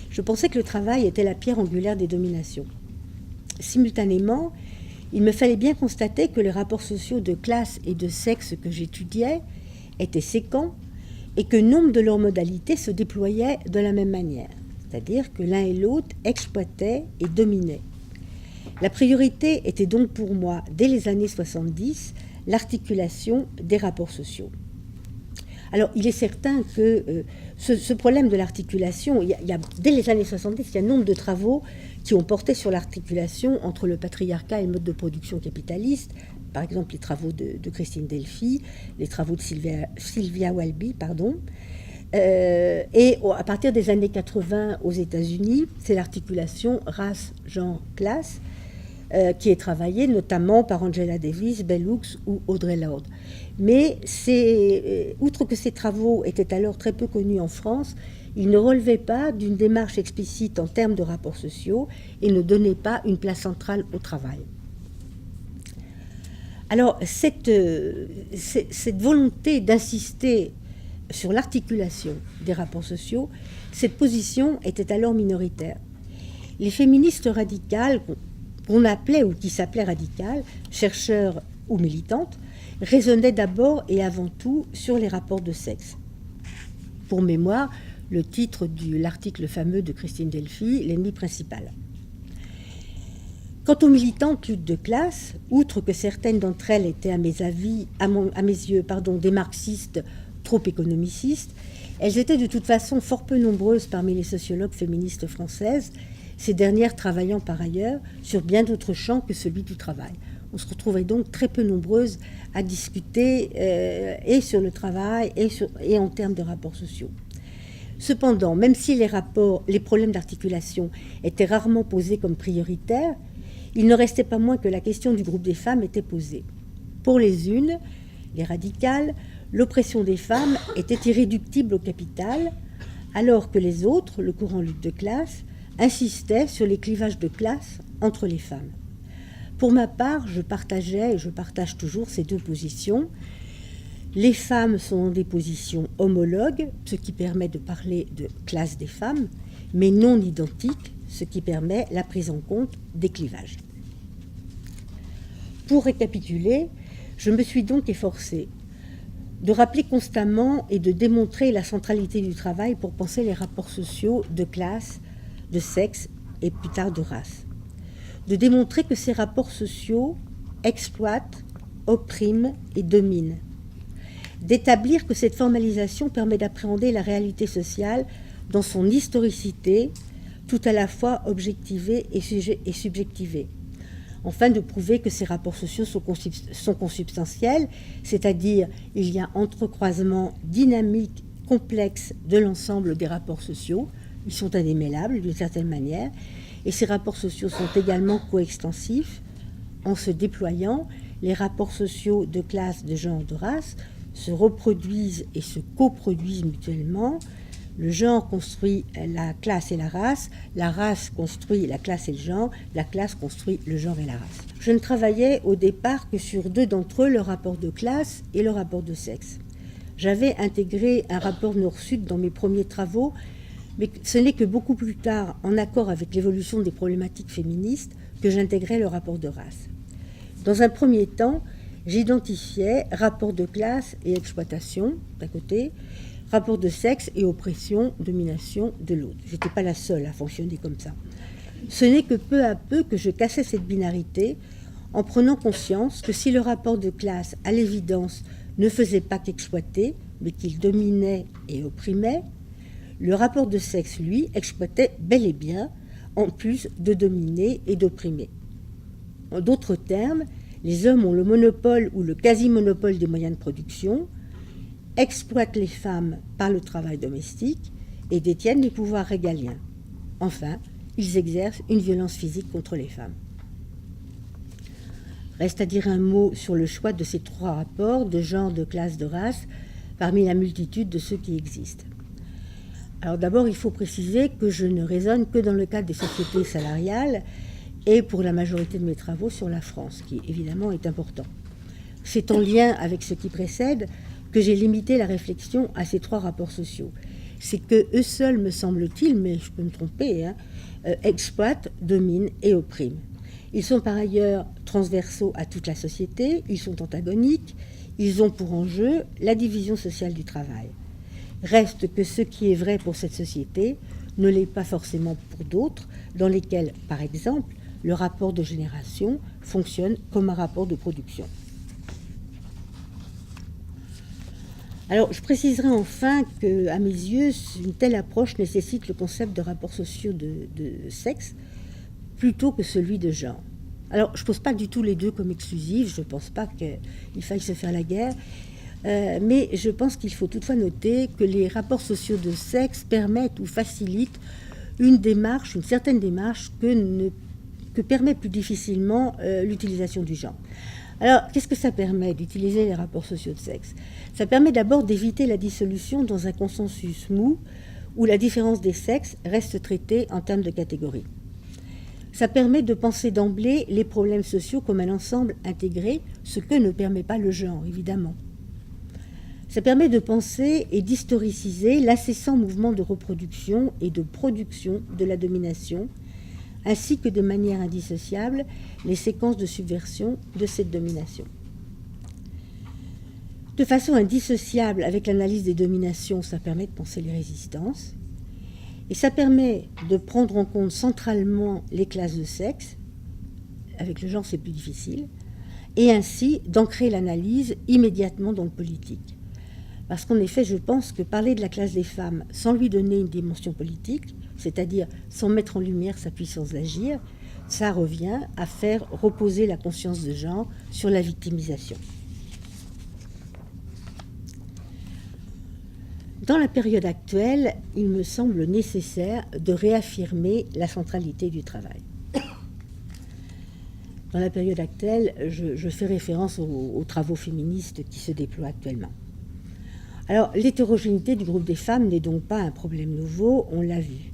Je pensais que le travail était la pierre angulaire des dominations. Simultanément, il me fallait bien constater que les rapports sociaux de classe et de sexe que j'étudiais étaient séquents et que nombre de leurs modalités se déployaient de la même manière, c'est-à-dire que l'un et l'autre exploitaient et dominaient. La priorité était donc pour moi, dès les années 70, l'articulation des rapports sociaux. Alors, il est certain que ce problème de l'articulation, dès les années 70, il y a nombre de travaux qui ont porté sur l'articulation entre le patriarcat et le mode de production capitaliste, par exemple les travaux de Christine Delphi, les travaux de Sylvia Walby, À partir des années 80 aux États-Unis, c'est l'articulation race, genre, classe qui est travaillée notamment par Angela Davis, Bell Hooks ou Audre Lorde. Mais outre que ces travaux étaient alors très peu connus en France, ils ne relevaient pas d'une démarche explicite en termes de rapports sociaux et ne donnaient pas une place centrale au travail. Alors, cette volonté d'insister sur l'articulation des rapports sociaux, cette position était alors minoritaire. Les féministes radicales, qu'on appelait ou qui s'appelaient radicales, chercheurs ou militantes, raisonnaient d'abord et avant tout sur les rapports de sexe. Pour mémoire, le titre de l'article fameux de Christine Delphi, l'ennemi principal. Quant aux militantes luttes de classe, outre que certaines d'entre elles étaient à mes yeux, des marxistes trop économicistes, elles étaient de toute façon fort peu nombreuses parmi les sociologues féministes françaises, ces dernières travaillant par ailleurs sur bien d'autres champs que celui du travail. On se retrouvait donc très peu nombreuses à discuter et sur le travail et en termes de rapports sociaux. Cependant, même si les problèmes d'articulation étaient rarement posés comme prioritaires, il ne restait pas moins que la question du groupe des femmes était posée. Pour les unes, les radicales, l'oppression des femmes était irréductible au capital, alors que les autres, le courant lutte de classe, insistaient sur les clivages de classe entre les femmes. Pour ma part, je partageais et je partage toujours ces deux positions. Les femmes sont dans des positions homologues, ce qui permet de parler de classe des femmes, mais non identiques, ce qui permet la prise en compte des clivages. Pour récapituler, je me suis donc efforcée de rappeler constamment et de démontrer la centralité du travail pour penser les rapports sociaux de classe, de sexe et plus tard de race. De démontrer que ces rapports sociaux exploitent, oppriment et dominent. D'établir que cette formalisation permet d'appréhender la réalité sociale dans son historicité, tout à la fois objectivée et subjectivée. Enfin, de prouver que ces rapports sociaux sont consubstantiels, c'est-à-dire il y a entrecroisement dynamique, complexe de l'ensemble des rapports sociaux. Ils sont indémêlables d'une certaine manière, et ces rapports sociaux sont également coextensifs. En se déployant, les rapports sociaux de classe, de genre, de race se reproduisent et se coproduisent mutuellement. Le genre construit la classe et la race construit la classe et le genre, la classe construit le genre et la race. Je ne travaillais au départ que sur deux d'entre eux, le rapport de classe et le rapport de sexe. J'avais intégré un rapport nord-sud dans mes premiers travaux, mais ce n'est que beaucoup plus tard, en accord avec l'évolution des problématiques féministes, que j'intégrais le rapport de race. Dans un premier temps, j'identifiais rapport de classe et exploitation, d'un côté, rapport de sexe et oppression, domination, de l'autre. Je n'étais pas la seule à fonctionner comme ça. Ce n'est que peu à peu que je cassais cette binarité en prenant conscience que si le rapport de classe, à l'évidence, ne faisait pas qu'exploiter, mais qu'il dominait et opprimait, le rapport de sexe, lui, exploitait bel et bien, en plus de dominer et d'opprimer. En d'autres termes, les hommes ont le monopole ou le quasi-monopole des moyens de production, exploitent les femmes par le travail domestique et détiennent les pouvoirs régaliens. Enfin, ils exercent une violence physique contre les femmes. Reste à dire un mot sur le choix de ces trois rapports, de genre, de classe, de race, parmi la multitude de ceux qui existent. Alors d'abord, il faut préciser que je ne raisonne que dans le cadre des sociétés salariales et pour la majorité de mes travaux sur la France, qui évidemment est important. C'est en lien avec ce qui précède que j'ai limité la réflexion à ces trois rapports sociaux. C'est que eux seuls, me semble-t-il, mais je peux me tromper, exploitent, dominent et oppriment. Ils sont par ailleurs transversaux à toute la société, ils sont antagoniques, ils ont pour enjeu la division sociale du travail. Reste que ce qui est vrai pour cette société ne l'est pas forcément pour d'autres, dans lesquelles, par exemple, le rapport de génération fonctionne comme un rapport de production. Alors, je préciserai enfin qu'à mes yeux, une telle approche nécessite le concept de rapports sociaux de sexe plutôt que celui de genre. Alors, je ne pose pas du tout les deux comme exclusifs, je ne pense pas qu'il faille se faire la guerre. Mais je pense qu'il faut toutefois noter que les rapports sociaux de sexe permettent ou facilitent une certaine démarche que permet plus difficilement l'utilisation du genre. Alors, qu'est-ce que ça permet d'utiliser les rapports sociaux de sexe? Ça permet d'abord d'éviter la dissolution dans un consensus mou où la différence des sexes reste traitée en termes de catégories. Ça permet de penser d'emblée les problèmes sociaux comme un ensemble intégré, ce que ne permet pas le genre, évidemment. Ça permet de penser et d'historiciser l'incessant mouvement de reproduction et de production de la domination, ainsi que de manière indissociable les séquences de subversion de cette domination. De façon indissociable avec l'analyse des dominations, ça permet de penser les résistances, et ça permet de prendre en compte centralement les classes de sexe. Avec le genre, c'est plus difficile, et ainsi d'ancrer l'analyse immédiatement dans le politique. Parce qu'en effet, je pense que parler de la classe des femmes sans lui donner une dimension politique, c'est-à-dire sans mettre en lumière sa puissance d'agir, ça revient à faire reposer la conscience de genre sur la victimisation. Dans la période actuelle, il me semble nécessaire de réaffirmer la centralité du travail. Dans la période actuelle, je fais référence aux travaux féministes qui se déploient actuellement. Alors, l'hétérogénéité du groupe des femmes n'est donc pas un problème nouveau, on l'a vu.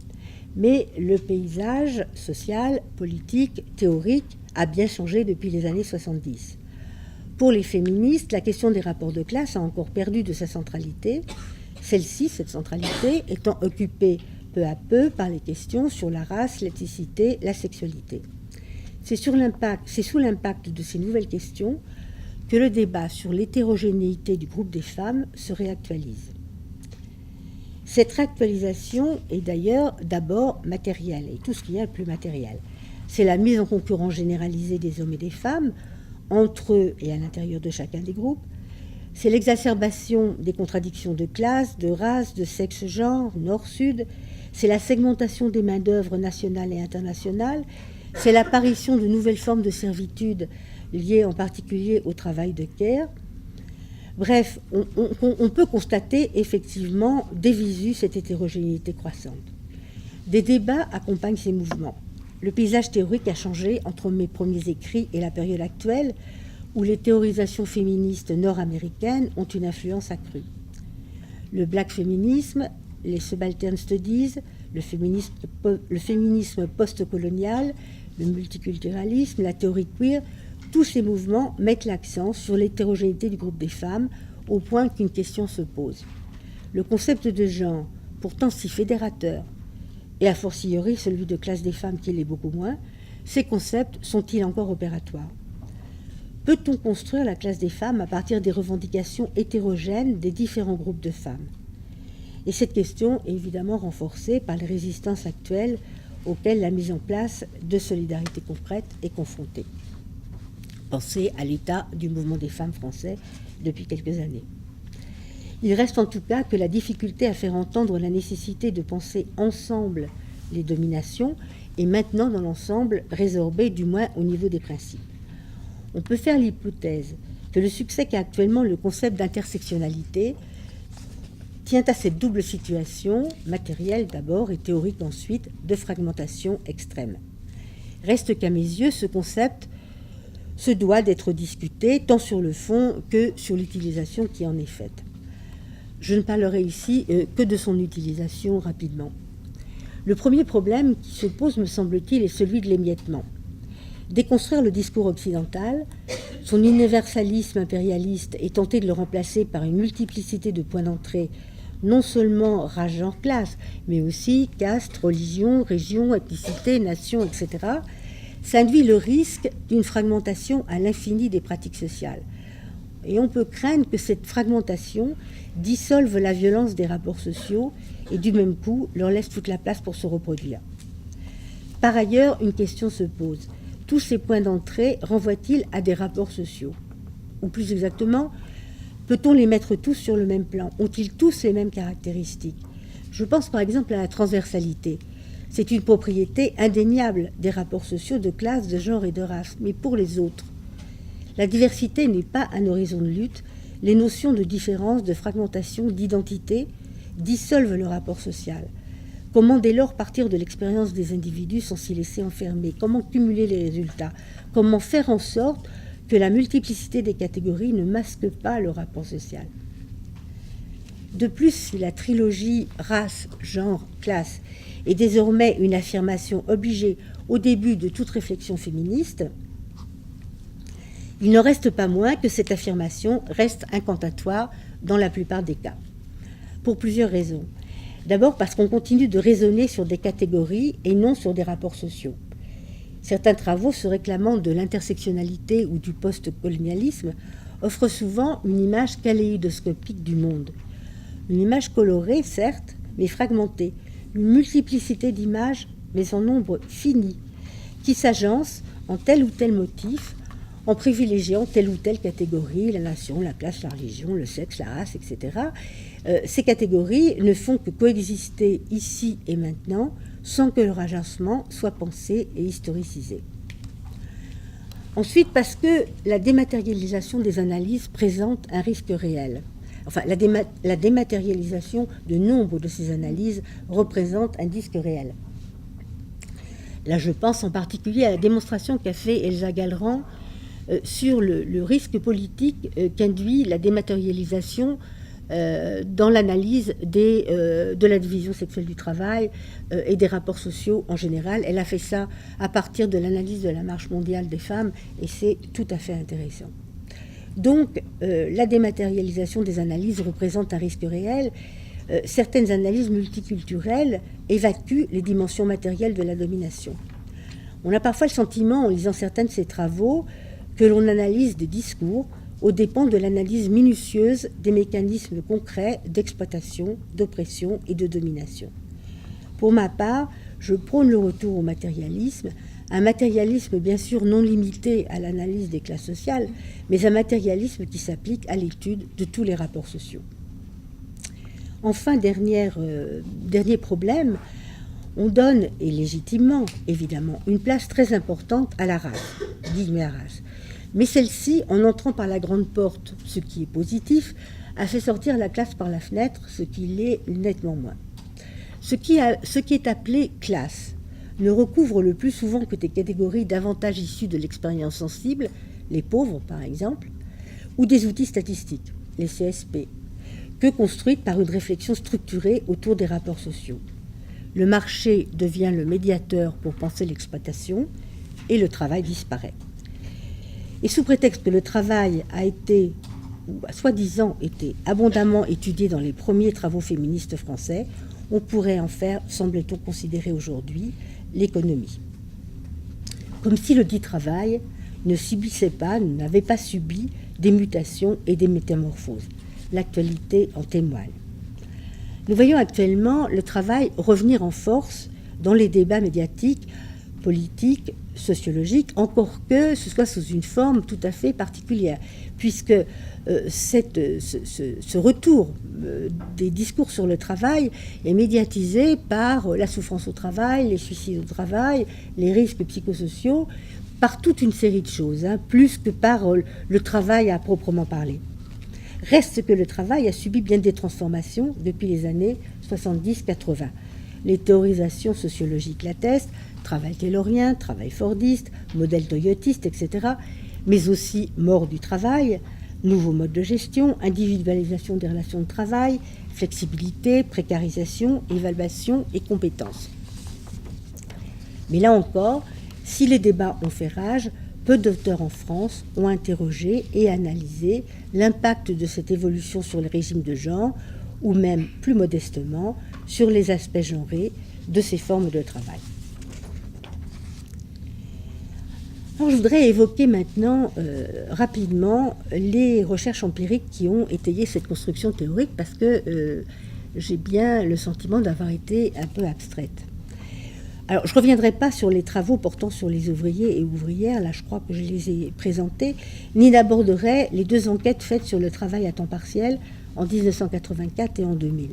Mais le paysage social, politique, théorique a bien changé depuis les années 70. Pour les féministes, la question des rapports de classe a encore perdu de sa centralité, cette centralité, étant occupée peu à peu par les questions sur la race, l'ethnicité, la sexualité. C'est sous l'impact de ces nouvelles questions que le débat sur l'hétérogénéité du groupe des femmes se réactualise. Cette réactualisation est d'ailleurs d'abord matérielle, et tout ce qu'il y a de plus matériel. C'est la mise en concurrence généralisée des hommes et des femmes, entre eux et à l'intérieur de chacun des groupes. C'est l'exacerbation des contradictions de classe, de race, de sexe, genre, nord-sud. C'est la segmentation des main-d'œuvre nationales et internationales. C'est l'apparition de nouvelles formes de servitude liées en particulier au travail de care. Bref, on peut constater effectivement des visu cette hétérogénéité croissante. Des débats accompagnent ces mouvements. Le paysage théorique a changé entre mes premiers écrits et la période actuelle, où les théorisations féministes nord-américaines ont une influence accrue. Le black féminisme, les subaltern studies, le féminisme post-colonial, le multiculturalisme, la théorie queer, tous ces mouvements mettent l'accent sur l'hétérogénéité du groupe des femmes au point qu'une question se pose. Le concept de genre, pourtant si fédérateur, et a fortiori celui de classe des femmes qui l'est beaucoup moins, ces concepts sont-ils encore opératoires ? Peut-on construire la classe des femmes à partir des revendications hétérogènes des différents groupes de femmes ? Et cette question est évidemment renforcée par les résistances actuelles auxquelles la mise en place de solidarités concrètes est confrontée. Pensez à l'état du mouvement des femmes français depuis quelques années. Il reste en tout cas que la difficulté à faire entendre la nécessité de penser ensemble les dominations est maintenant dans l'ensemble résorbée, du moins au niveau des principes. On peut faire l'hypothèse que le succès qu'a actuellement le concept d'intersectionnalité tient à cette double situation, matérielle d'abord et théorique ensuite, de fragmentation extrême. Reste qu'à mes yeux, ce concept se doit d'être discuté tant sur le fond que sur l'utilisation qui en est faite. Je ne parlerai ici que de son utilisation rapidement. Le premier problème qui se pose, me semble-t-il, est celui de l'émiettement. Déconstruire le discours occidental, son universalisme impérialiste et tenter de le remplacer par une multiplicité de points d'entrée, non seulement rage en classe, mais aussi caste, religion, région, ethnicité, nation, etc., ça induit le risque d'une fragmentation à l'infini des pratiques sociales. Et on peut craindre que cette fragmentation dissolve la violence des rapports sociaux et du même coup leur laisse toute la place pour se reproduire. Par ailleurs, une question se pose. Tous ces points d'entrée renvoient-ils à des rapports sociaux ? Ou plus exactement, peut-on les mettre tous sur le même plan ? Ont-ils tous les mêmes caractéristiques ? Je pense par exemple à la transversalité. C'est une propriété indéniable des rapports sociaux de classe, de genre et de race. Mais pour les autres, la diversité n'est pas un horizon de lutte, les notions de différence, de fragmentation, d'identité dissolvent le rapport social. Comment dès lors partir de l'expérience des individus sans s'y laisser enfermer? Comment cumuler les résultats? Comment faire en sorte que la multiplicité des catégories ne masque pas le rapport social? De plus, si la trilogie race, genre, classe est désormais une affirmation obligée au début de toute réflexion féministe, il n'en reste pas moins que cette affirmation reste incantatoire dans la plupart des cas, pour plusieurs raisons. D'abord parce qu'on continue de raisonner sur des catégories et non sur des rapports sociaux. Certains travaux se réclamant de l'intersectionnalité ou du post-colonialisme offrent souvent une image kaléidoscopique du monde. Une image colorée, certes, mais fragmentée. Une multiplicité d'images, mais en nombre fini, qui s'agencent en tel ou tel motif, en privilégiant telle ou telle catégorie, la nation, la classe, la religion, le sexe, la race, etc. Ces catégories ne font que coexister ici et maintenant, sans que leur agencement soit pensé et historicisé. Ensuite, parce que la dématérialisation des analyses présente un risque réel. Enfin, la dématérialisation de nombre de ces analyses représente un risque réel. Là, je pense en particulier à la démonstration qu'a fait Elsa Gallerand sur le risque politique qu'induit la dématérialisation dans l'analyse de la division sexuelle du travail et des rapports sociaux en général. Elle a fait ça à partir de l'analyse de la marche mondiale des femmes et c'est tout à fait intéressant. Donc, la dématérialisation des analyses représente un risque réel. Certaines analyses multiculturelles évacuent les dimensions matérielles de la domination. On a parfois le sentiment, en lisant certains de ces travaux, que l'on analyse des discours aux dépens de l'analyse minutieuse des mécanismes concrets d'exploitation, d'oppression et de domination. Pour ma part, je prône le retour au matérialisme, un matérialisme bien sûr non limité à l'analyse des classes sociales, mais un matérialisme qui s'applique à l'étude de tous les rapports sociaux. Enfin, dernier problème, on donne, et légitimement évidemment, une place très importante à la race, guillemets à race. Mais celle-ci, en entrant par la grande porte, ce qui est positif, a fait sortir la classe par la fenêtre, ce qui l'est nettement moins. Ce qui est appelé classe ne recouvre le plus souvent que des catégories davantage issues de l'expérience sensible, les pauvres par exemple, ou des outils statistiques, les CSP, que construites par une réflexion structurée autour des rapports sociaux. Le marché devient le médiateur pour penser l'exploitation et le travail disparaît. Et sous prétexte que le travail a été, ou a soi-disant été, abondamment étudié dans les premiers travaux féministes français, on pourrait en faire, semble-t-on considérer aujourd'hui, l'économie. Comme si le dit travail n'avait pas subi des mutations et des métamorphoses. L'actualité en témoigne. Nous voyons actuellement le travail revenir en force dans les débats médiatiques, politiques, sociologiques, encore que ce soit sous une forme tout à fait particulière, puisque ce retour des discours sur le travail est médiatisé par la souffrance au travail, les suicides au travail, les risques psychosociaux, par toute une série de choses, plus que par le travail à proprement parler. Reste que le travail a subi bien des transformations depuis les années 70-80. Les théorisations sociologiques l'attestent, travail taylorien, travail fordiste, modèle toyotiste, etc., mais aussi mort du travail, nouveaux modes de gestion, individualisation des relations de travail, flexibilité, précarisation, évaluation et compétences. Mais là encore, si les débats ont fait rage, peu d'auteurs en France ont interrogé et analysé l'impact de cette évolution sur les régimes de genre, ou même, plus modestement, sur les aspects genrés de ces formes de travail. Alors, je voudrais évoquer maintenant rapidement les recherches empiriques qui ont étayé cette construction théorique, parce que j'ai bien le sentiment d'avoir été un peu abstraite. Alors, je ne reviendrai pas sur les travaux portant sur les ouvriers et ouvrières, là je crois que je les ai présentés, ni n'aborderai les deux enquêtes faites sur le travail à temps partiel en 1984 et en 2000.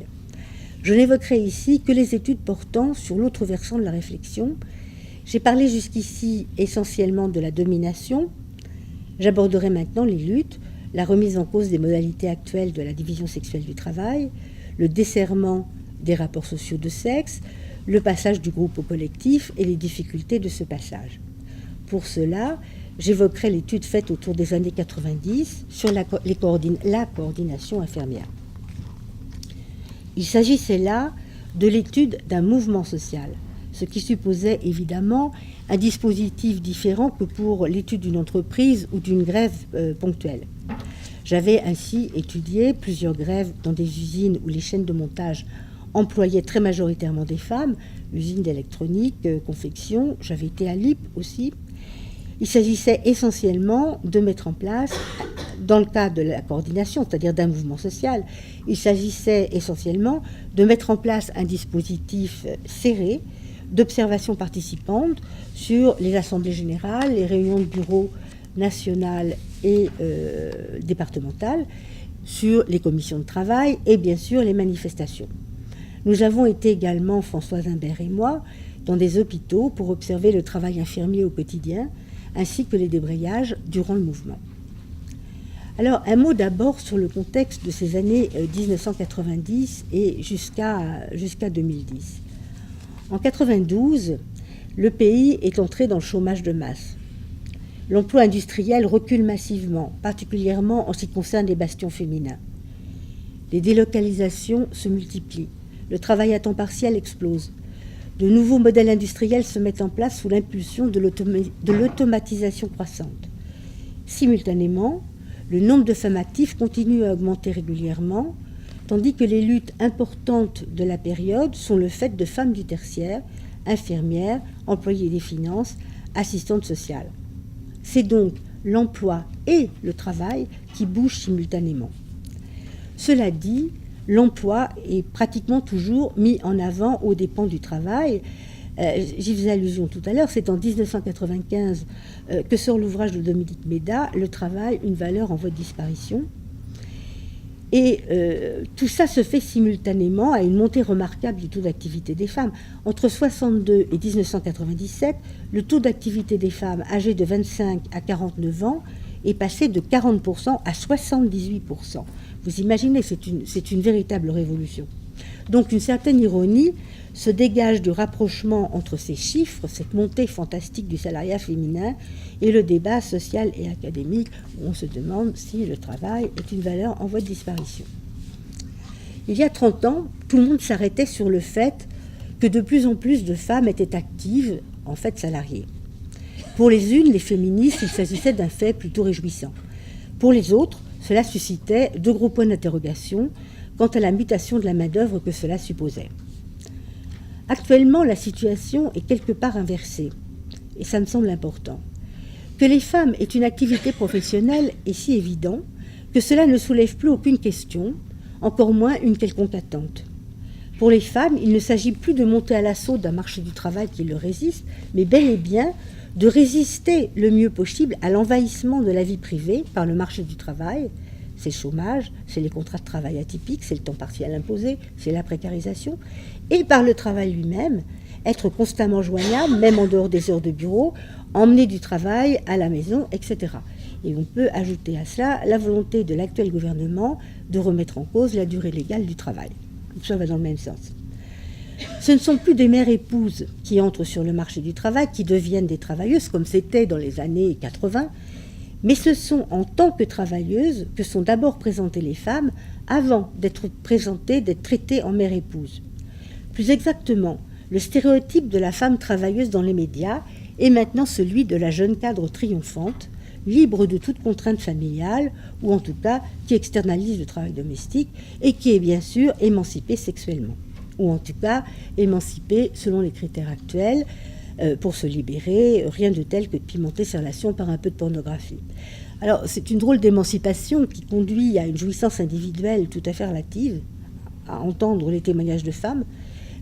Je n'évoquerai ici que les études portant sur l'autre versant de la réflexion. J'ai parlé jusqu'ici essentiellement de la domination. J'aborderai maintenant les luttes la remise en cause des modalités actuelles de la division sexuelle du travail, le desserrement des rapports sociaux de sexe, le passage du groupe au collectif et les difficultés de ce passage. Pour cela, j'évoquerai l'étude faite autour des années 90 sur la coordination infirmière. Il s'agissait là de l'étude d'un mouvement social, ce qui supposait évidemment un dispositif différent que pour l'étude d'une entreprise ou d'une grève ponctuelle. J'avais ainsi étudié plusieurs grèves dans des usines où les chaînes de montage employaient très majoritairement des femmes, usines d'électronique, confection, j'avais été à l'IP aussi. Il s'agissait essentiellement de mettre en place, dans le cadre de la coordination, c'est-à-dire d'un mouvement social, il s'agissait essentiellement de mettre en place un dispositif serré d'observation participante sur les assemblées générales, les réunions de bureau nationales et départementales, sur les commissions de travail et bien sûr les manifestations. Nous avons été également, Françoise Imbert et moi, dans des hôpitaux pour observer le travail infirmier au quotidien, ainsi que les débrayages durant le mouvement. Alors, un mot d'abord sur le contexte de ces années 1990 et jusqu'à 2010. En 1992, le pays est entré dans le chômage de masse. L'emploi industriel recule massivement, particulièrement en ce qui concerne les bastions féminins. Les délocalisations se multiplient. Le travail à temps partiel explose. De nouveaux modèles industriels se mettent en place sous l'impulsion de l'automatisation croissante. Simultanément, le nombre de femmes actives continue à augmenter régulièrement, tandis que les luttes importantes de la période sont le fait de femmes du tertiaire, infirmières, employées des finances, assistantes sociales. C'est donc l'emploi et le travail qui bougent simultanément. Cela dit, l'emploi est pratiquement toujours mis en avant aux dépens du travail. J'y faisais allusion tout à l'heure, c'est en 1995 que sort l'ouvrage de Dominique Méda, Le travail, une valeur en voie de disparition. Et tout ça se fait simultanément à une montée remarquable du taux d'activité des femmes. Entre 1962 et 1997, le taux d'activité des femmes âgées de 25 à 49 ans est passé de 40% à 78%. Vous imaginez, c'est une véritable révolution. Donc une certaine ironie se dégage du rapprochement entre ces chiffres, cette montée fantastique du salariat féminin, et le débat social et académique où on se demande si le travail est une valeur en voie de disparition. Il y a 30 ans, tout le monde s'arrêtait sur le fait que de plus en plus de femmes étaient actives, en fait salariées. Pour les unes, les féministes, il s'agissait d'un fait plutôt réjouissant. Pour les autres, cela suscitait de gros points d'interrogation quant à la mutation de la main-d'œuvre que cela supposait. Actuellement, la situation est quelque part inversée, et ça me semble important. Que les femmes aient une activité professionnelle est si évident que cela ne soulève plus aucune question, encore moins une quelconque attente. Pour les femmes, il ne s'agit plus de monter à l'assaut d'un marché du travail qui leur résiste, mais bel et bien de résister le mieux possible à l'envahissement de la vie privée par le marché du travail. C'est le chômage, c'est les contrats de travail atypiques, c'est le temps partiel imposé, c'est la précarisation, et par le travail lui-même, être constamment joignable, même en dehors des heures de bureau, emmener du travail à la maison, etc. Et on peut ajouter à cela la volonté de l'actuel gouvernement de remettre en cause la durée légale du travail. Tout ça va dans le même sens. Ce ne sont plus des mères épouses qui entrent sur le marché du travail, qui deviennent des travailleuses, comme c'était dans les années 80, mais ce sont en tant que travailleuses que sont d'abord présentées les femmes avant d'être présentées, d'être traitées en mère épouse. Plus exactement, le stéréotype de la femme travailleuse dans les médias est maintenant celui de la jeune cadre triomphante, libre de toute contrainte familiale, ou en tout cas qui externalise le travail domestique et qui est bien sûr émancipée sexuellement, ou en tout cas émancipée selon les critères actuels. Pour se libérer, rien de tel que de pimenter ses relations par un peu de pornographie. Alors, c'est une drôle d'émancipation qui conduit à une jouissance individuelle tout à fait relative, à entendre les témoignages de femmes,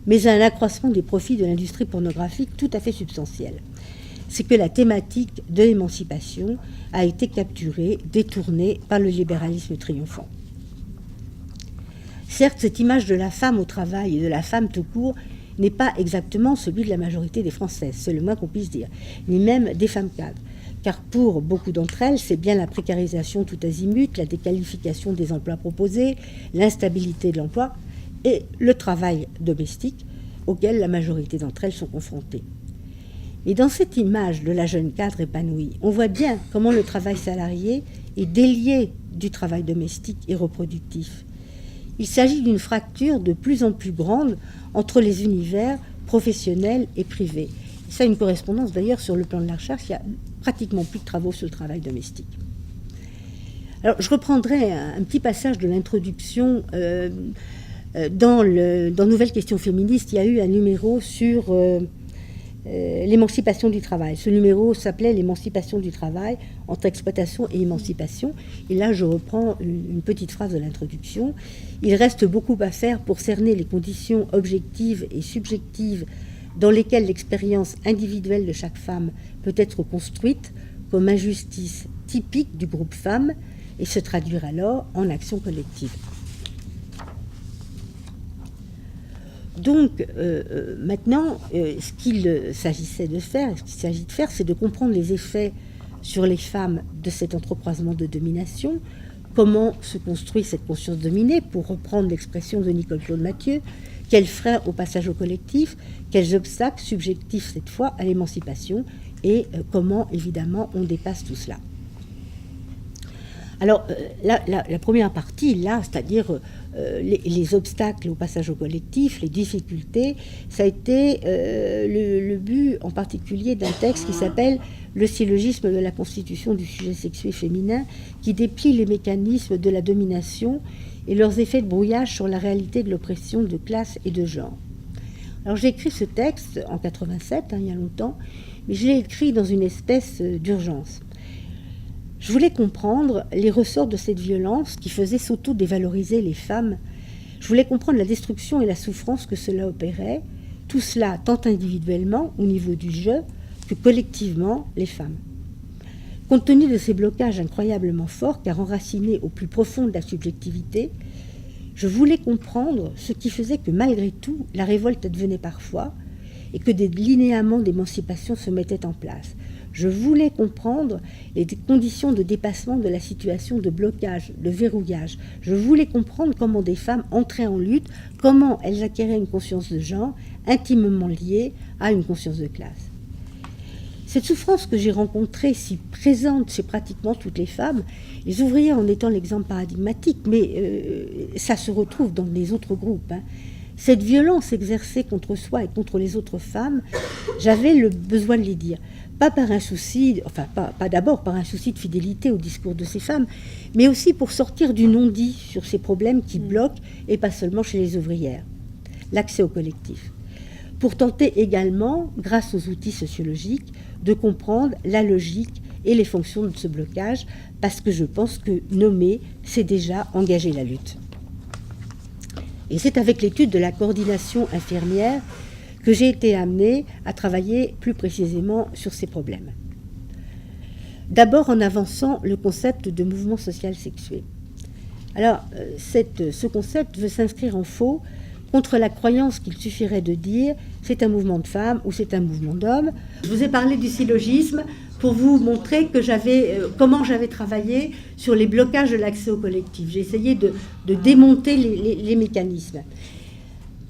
mais à un accroissement des profits de l'industrie pornographique tout à fait substantiel. C'est que la thématique de l'émancipation a été capturée, détournée par le libéralisme triomphant. Certes, cette image de la femme au travail et de la femme tout court n'est pas exactement celui de la majorité des Françaises, c'est le moins qu'on puisse dire, ni même des femmes cadres. car pour beaucoup d'entre elles, c'est bien la précarisation tout azimut, la déqualification des emplois proposés, l'instabilité de l'emploi et le travail domestique auquel la majorité d'entre elles sont confrontées. Et dans cette image de la jeune cadre épanouie, on voit bien comment le travail salarié est délié du travail domestique et reproductif. Il s'agit d'une fracture de plus en plus grande entre les univers professionnels et privés. Ça a une correspondance d'ailleurs sur le plan de la recherche, il y a pratiquement plus de travaux sur le travail domestique. Alors je reprendrai un petit passage de l'introduction. Dans Nouvelles questions féministes, il y a eu un numéro sur l'émancipation du travail. Ce numéro s'appelait l'émancipation du travail entre exploitation et émancipation. Et là, je reprends une petite phrase de l'introduction. Il reste beaucoup à faire pour cerner les conditions objectives et subjectives dans lesquelles l'expérience individuelle de chaque femme peut être construite comme injustice typique du groupe femme et se traduire alors en action collective. Donc, maintenant, ce qu'il s'agissait de faire, ce qu'il s'agit de faire, c'est de comprendre les effets sur les femmes de cet entrecroisement de domination, comment se construit cette conscience dominée, pour reprendre l'expression de Nicole-Claude Mathieu, quels freins au passage au collectif, quels obstacles subjectifs cette fois à l'émancipation, et comment, évidemment, on dépasse tout cela. Alors, la première partie, là, c'est-à-dire les obstacles au passage au collectif, les difficultés, ça a été le but en particulier d'un texte qui s'appelle « Le syllogisme de la constitution du sujet sexué féminin » qui déplie les mécanismes de la domination et leurs effets de brouillage sur la réalité de l'oppression de classe et de genre. Alors, j'ai écrit ce texte en 87, il y a longtemps, mais je l'ai écrit dans une espèce d'urgence. Je voulais comprendre les ressorts de cette violence qui faisait s'auto-dévaloriser les femmes. Je voulais comprendre la destruction et la souffrance que cela opérait, tout cela tant individuellement, au niveau du je, que collectivement, les femmes. Compte tenu de ces blocages incroyablement forts, car enracinés au plus profond de la subjectivité, je voulais comprendre ce qui faisait que malgré tout, la révolte advenait parfois et que des linéaments d'émancipation se mettaient en place. Je voulais comprendre les conditions de dépassement de la situation de blocage, de verrouillage. Je voulais comprendre comment des femmes entraient en lutte, comment elles acquéraient une conscience de genre intimement liée à une conscience de classe. Cette souffrance que j'ai rencontrée, si présente chez pratiquement toutes les femmes, les ouvrières en étant l'exemple paradigmatique, mais ça se retrouve dans les autres groupes, Cette violence exercée contre soi et contre les autres femmes, j'avais le besoin de les dire. Pas par un souci, enfin pas d'abord par un souci de fidélité au discours de ces femmes, mais aussi pour sortir du non-dit sur ces problèmes qui bloquent, et pas seulement chez les ouvrières, l'accès au collectif. Pour tenter également, grâce aux outils sociologiques, de comprendre la logique et les fonctions de ce blocage, parce que je pense que nommer, c'est déjà engager la lutte. Et c'est avec l'étude de la coordination infirmière que j'ai été amenée à travailler plus précisément sur ces problèmes. D'abord en avançant le concept de mouvement social sexué. Alors, ce concept veut s'inscrire en faux contre la croyance qu'il suffirait de dire c'est un mouvement de femmes ou c'est un mouvement d'hommes. Je vous ai parlé du syllogisme pour vous montrer que comment j'avais travaillé sur les blocages de l'accès au collectif. J'ai essayé de démonter les mécanismes.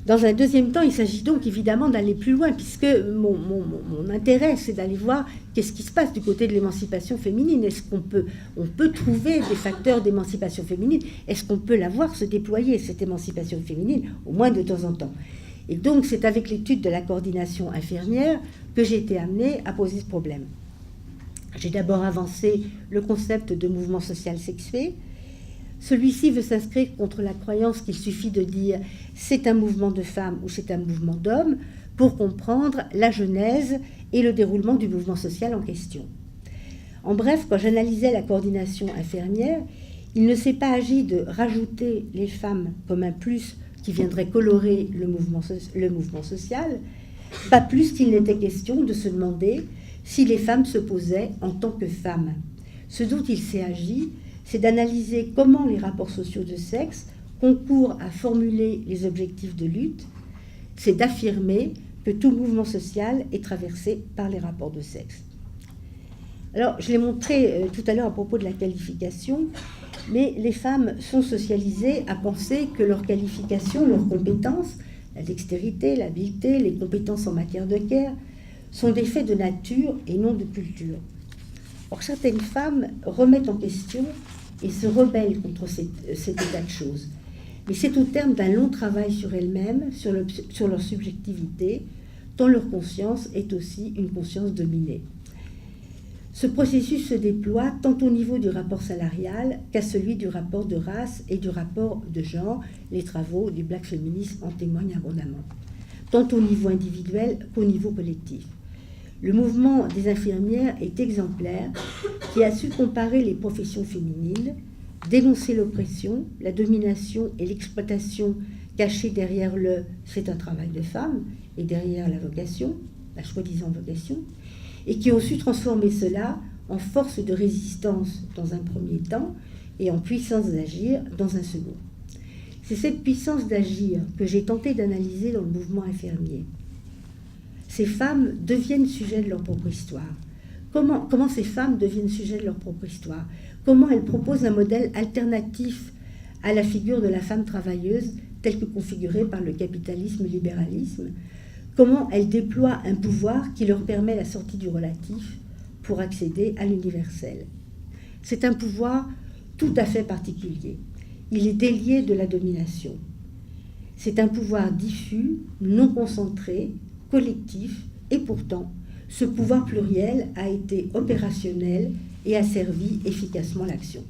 Dans un deuxième temps, il s'agit donc évidemment d'aller plus loin, puisque mon intérêt, c'est d'aller voir qu'est-ce qui se passe du côté de l'émancipation féminine. Est-ce qu'on peut trouver des facteurs d'émancipation féminine? Est-ce qu'on peut la voir se déployer, cette émancipation féminine, au moins de temps en temps? Et donc, c'est avec l'étude de la coordination infirmière que j'ai été amenée à poser ce problème. J'ai d'abord avancé le concept de mouvement social sexué. Celui-ci veut s'inscrire contre la croyance qu'il suffit de dire c'est un mouvement de femmes ou c'est un mouvement d'hommes pour comprendre la genèse et le déroulement du mouvement social en question. En bref, quand j'analysais la coordination infirmière, il ne s'est pas agi de rajouter les femmes comme un plus qui viendrait colorer le mouvement social, pas plus qu'il n'était question de se demander si les femmes se posaient en tant que femmes. Ce dont il s'est agi, c'est d'analyser comment les rapports sociaux de sexe concourent à formuler les objectifs de lutte, c'est d'affirmer que tout mouvement social est traversé par les rapports de sexe. Alors, je l'ai montré tout à l'heure à propos de la qualification, mais les femmes sont socialisées à penser que leurs qualifications, leurs compétences, la dextérité, l'habileté, les compétences en matière de care, sont des faits de nature et non de culture. Or, certaines femmes remettent en question et se rebellent contre cet état de choses. Mais c'est au terme d'un long travail sur elles-mêmes, sur leur subjectivité, tant leur conscience est aussi une conscience dominée. Ce processus se déploie tant au niveau du rapport salarial qu'à celui du rapport de race et du rapport de genre. Les travaux du Black Feminism en témoignent abondamment, tant au niveau individuel qu'au niveau collectif. Le mouvement des infirmières est exemplaire, qui a su comparer les professions féminines, dénoncer l'oppression, la domination et l'exploitation cachée derrière le « c'est un travail de femme » et derrière la vocation, la soi-disant vocation, et qui ont su transformer cela en force de résistance dans un premier temps et en puissance d'agir dans un second. C'est cette puissance d'agir que j'ai tenté d'analyser dans le mouvement infirmier. Ces femmes deviennent sujets de leur propre histoire. Comment ces femmes deviennent sujets de leur propre histoire? Comment elles proposent un modèle alternatif à la figure de la femme travailleuse telle que configurée par le capitalisme-libéralisme? Comment elles déploient un pouvoir qui leur permet la sortie du relatif pour accéder à l'universel? C'est un pouvoir tout à fait particulier. Il est délié de la domination. C'est un pouvoir diffus, non concentré, collectif, et pourtant, ce pouvoir pluriel a été opérationnel et a servi efficacement l'action.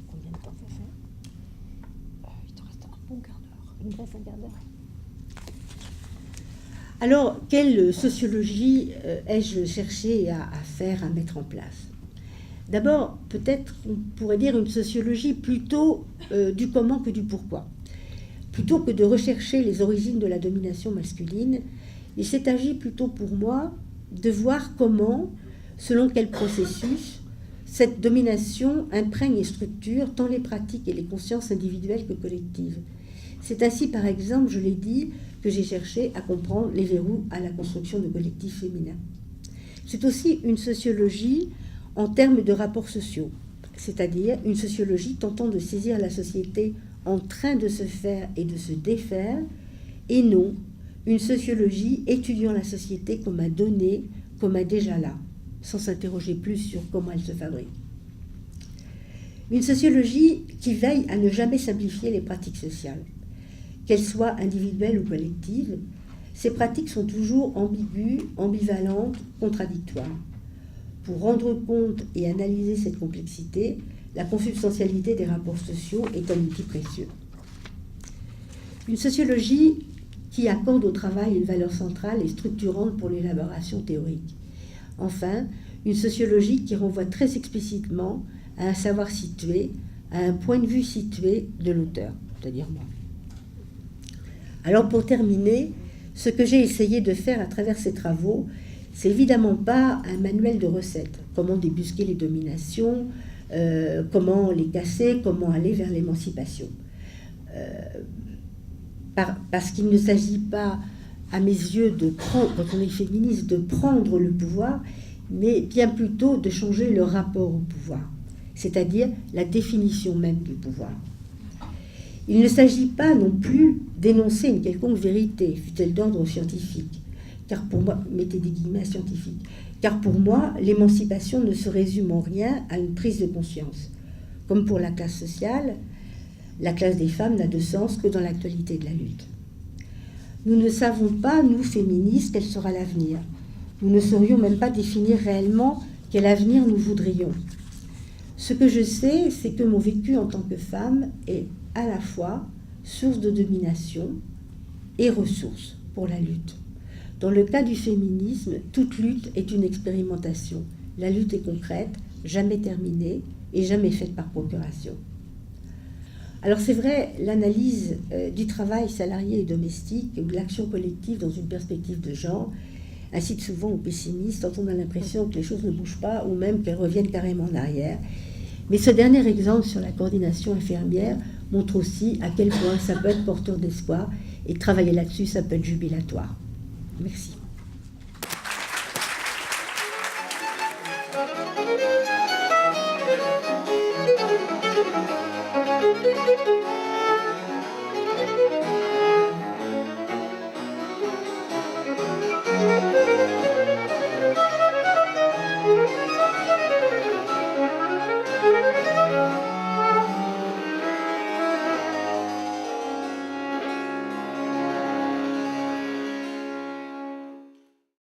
Combien de temps ça fait? Il te reste un bon quart d'heure. Il me reste un quart d'heure. Alors, quelle sociologie ai-je cherché à faire, à mettre en place? D'abord, peut-être on pourrait dire une sociologie plutôt du comment que du pourquoi. Plutôt que de rechercher les origines de la domination masculine, il s'est agi plutôt pour moi de voir comment, selon quel processus, cette domination imprègne et structure tant les pratiques et les consciences individuelles que collectives. C'est ainsi, par exemple, je l'ai dit, que j'ai cherché à comprendre les verrous à la construction de collectifs féminins. C'est aussi une sociologie en termes de rapports sociaux, c'est-à-dire une sociologie tentant de saisir la société en train de se faire et de se défaire, et non une sociologie étudiant la société comme un donné, comme un déjà là, sans s'interroger plus sur comment elle se fabrique. Une sociologie qui veille à ne jamais simplifier les pratiques sociales. Qu'elles soient individuelles ou collectives, ces pratiques sont toujours ambiguës, ambivalentes, contradictoires. Pour rendre compte et analyser cette complexité, la consubstantialité des rapports sociaux est un outil précieux. Une sociologie qui accorde au travail une valeur centrale et structurante pour l'élaboration théorique. Enfin, une sociologie qui renvoie très explicitement à un savoir situé, à un point de vue situé de l'auteur, c'est-à-dire moi. Alors pour terminer, ce que j'ai essayé de faire à travers ces travaux, c'est évidemment pas un manuel de recettes, comment débusquer les dominations, comment les casser, comment aller vers l'émancipation. Parce qu'il ne s'agit pas, à mes yeux, de prendre, quand on est féministe, de prendre le pouvoir, mais bien plutôt de changer le rapport au pouvoir, c'est-à-dire la définition même du pouvoir. Il ne s'agit pas non plus d'énoncer une quelconque vérité, fût-elle d'ordre scientifique, car pour moi, mettez des guillemets scientifiques, car pour moi, l'émancipation ne se résume en rien à une prise de conscience. Comme pour la classe sociale, la classe des femmes n'a de sens que dans l'actualité de la lutte. Nous ne savons pas, nous féministes, quel sera l'avenir. Nous ne saurions même pas définir réellement quel avenir nous voudrions. Ce que je sais, c'est que mon vécu en tant que femme est à la fois source de domination et ressource pour la lutte. Dans le cas du féminisme, toute lutte est une expérimentation. La lutte est concrète, jamais terminée et jamais faite par procuration. Alors c'est vrai, l'analyse du travail salarié et domestique ou de l'action collective dans une perspective de genre incite souvent aux pessimistes quand on a l'impression que les choses ne bougent pas ou même qu'elles reviennent carrément en arrière. Mais ce dernier exemple sur la coordination infirmière montre aussi à quel point ça peut être porteur d'espoir et travailler là-dessus, ça peut être jubilatoire. Merci. Thank you.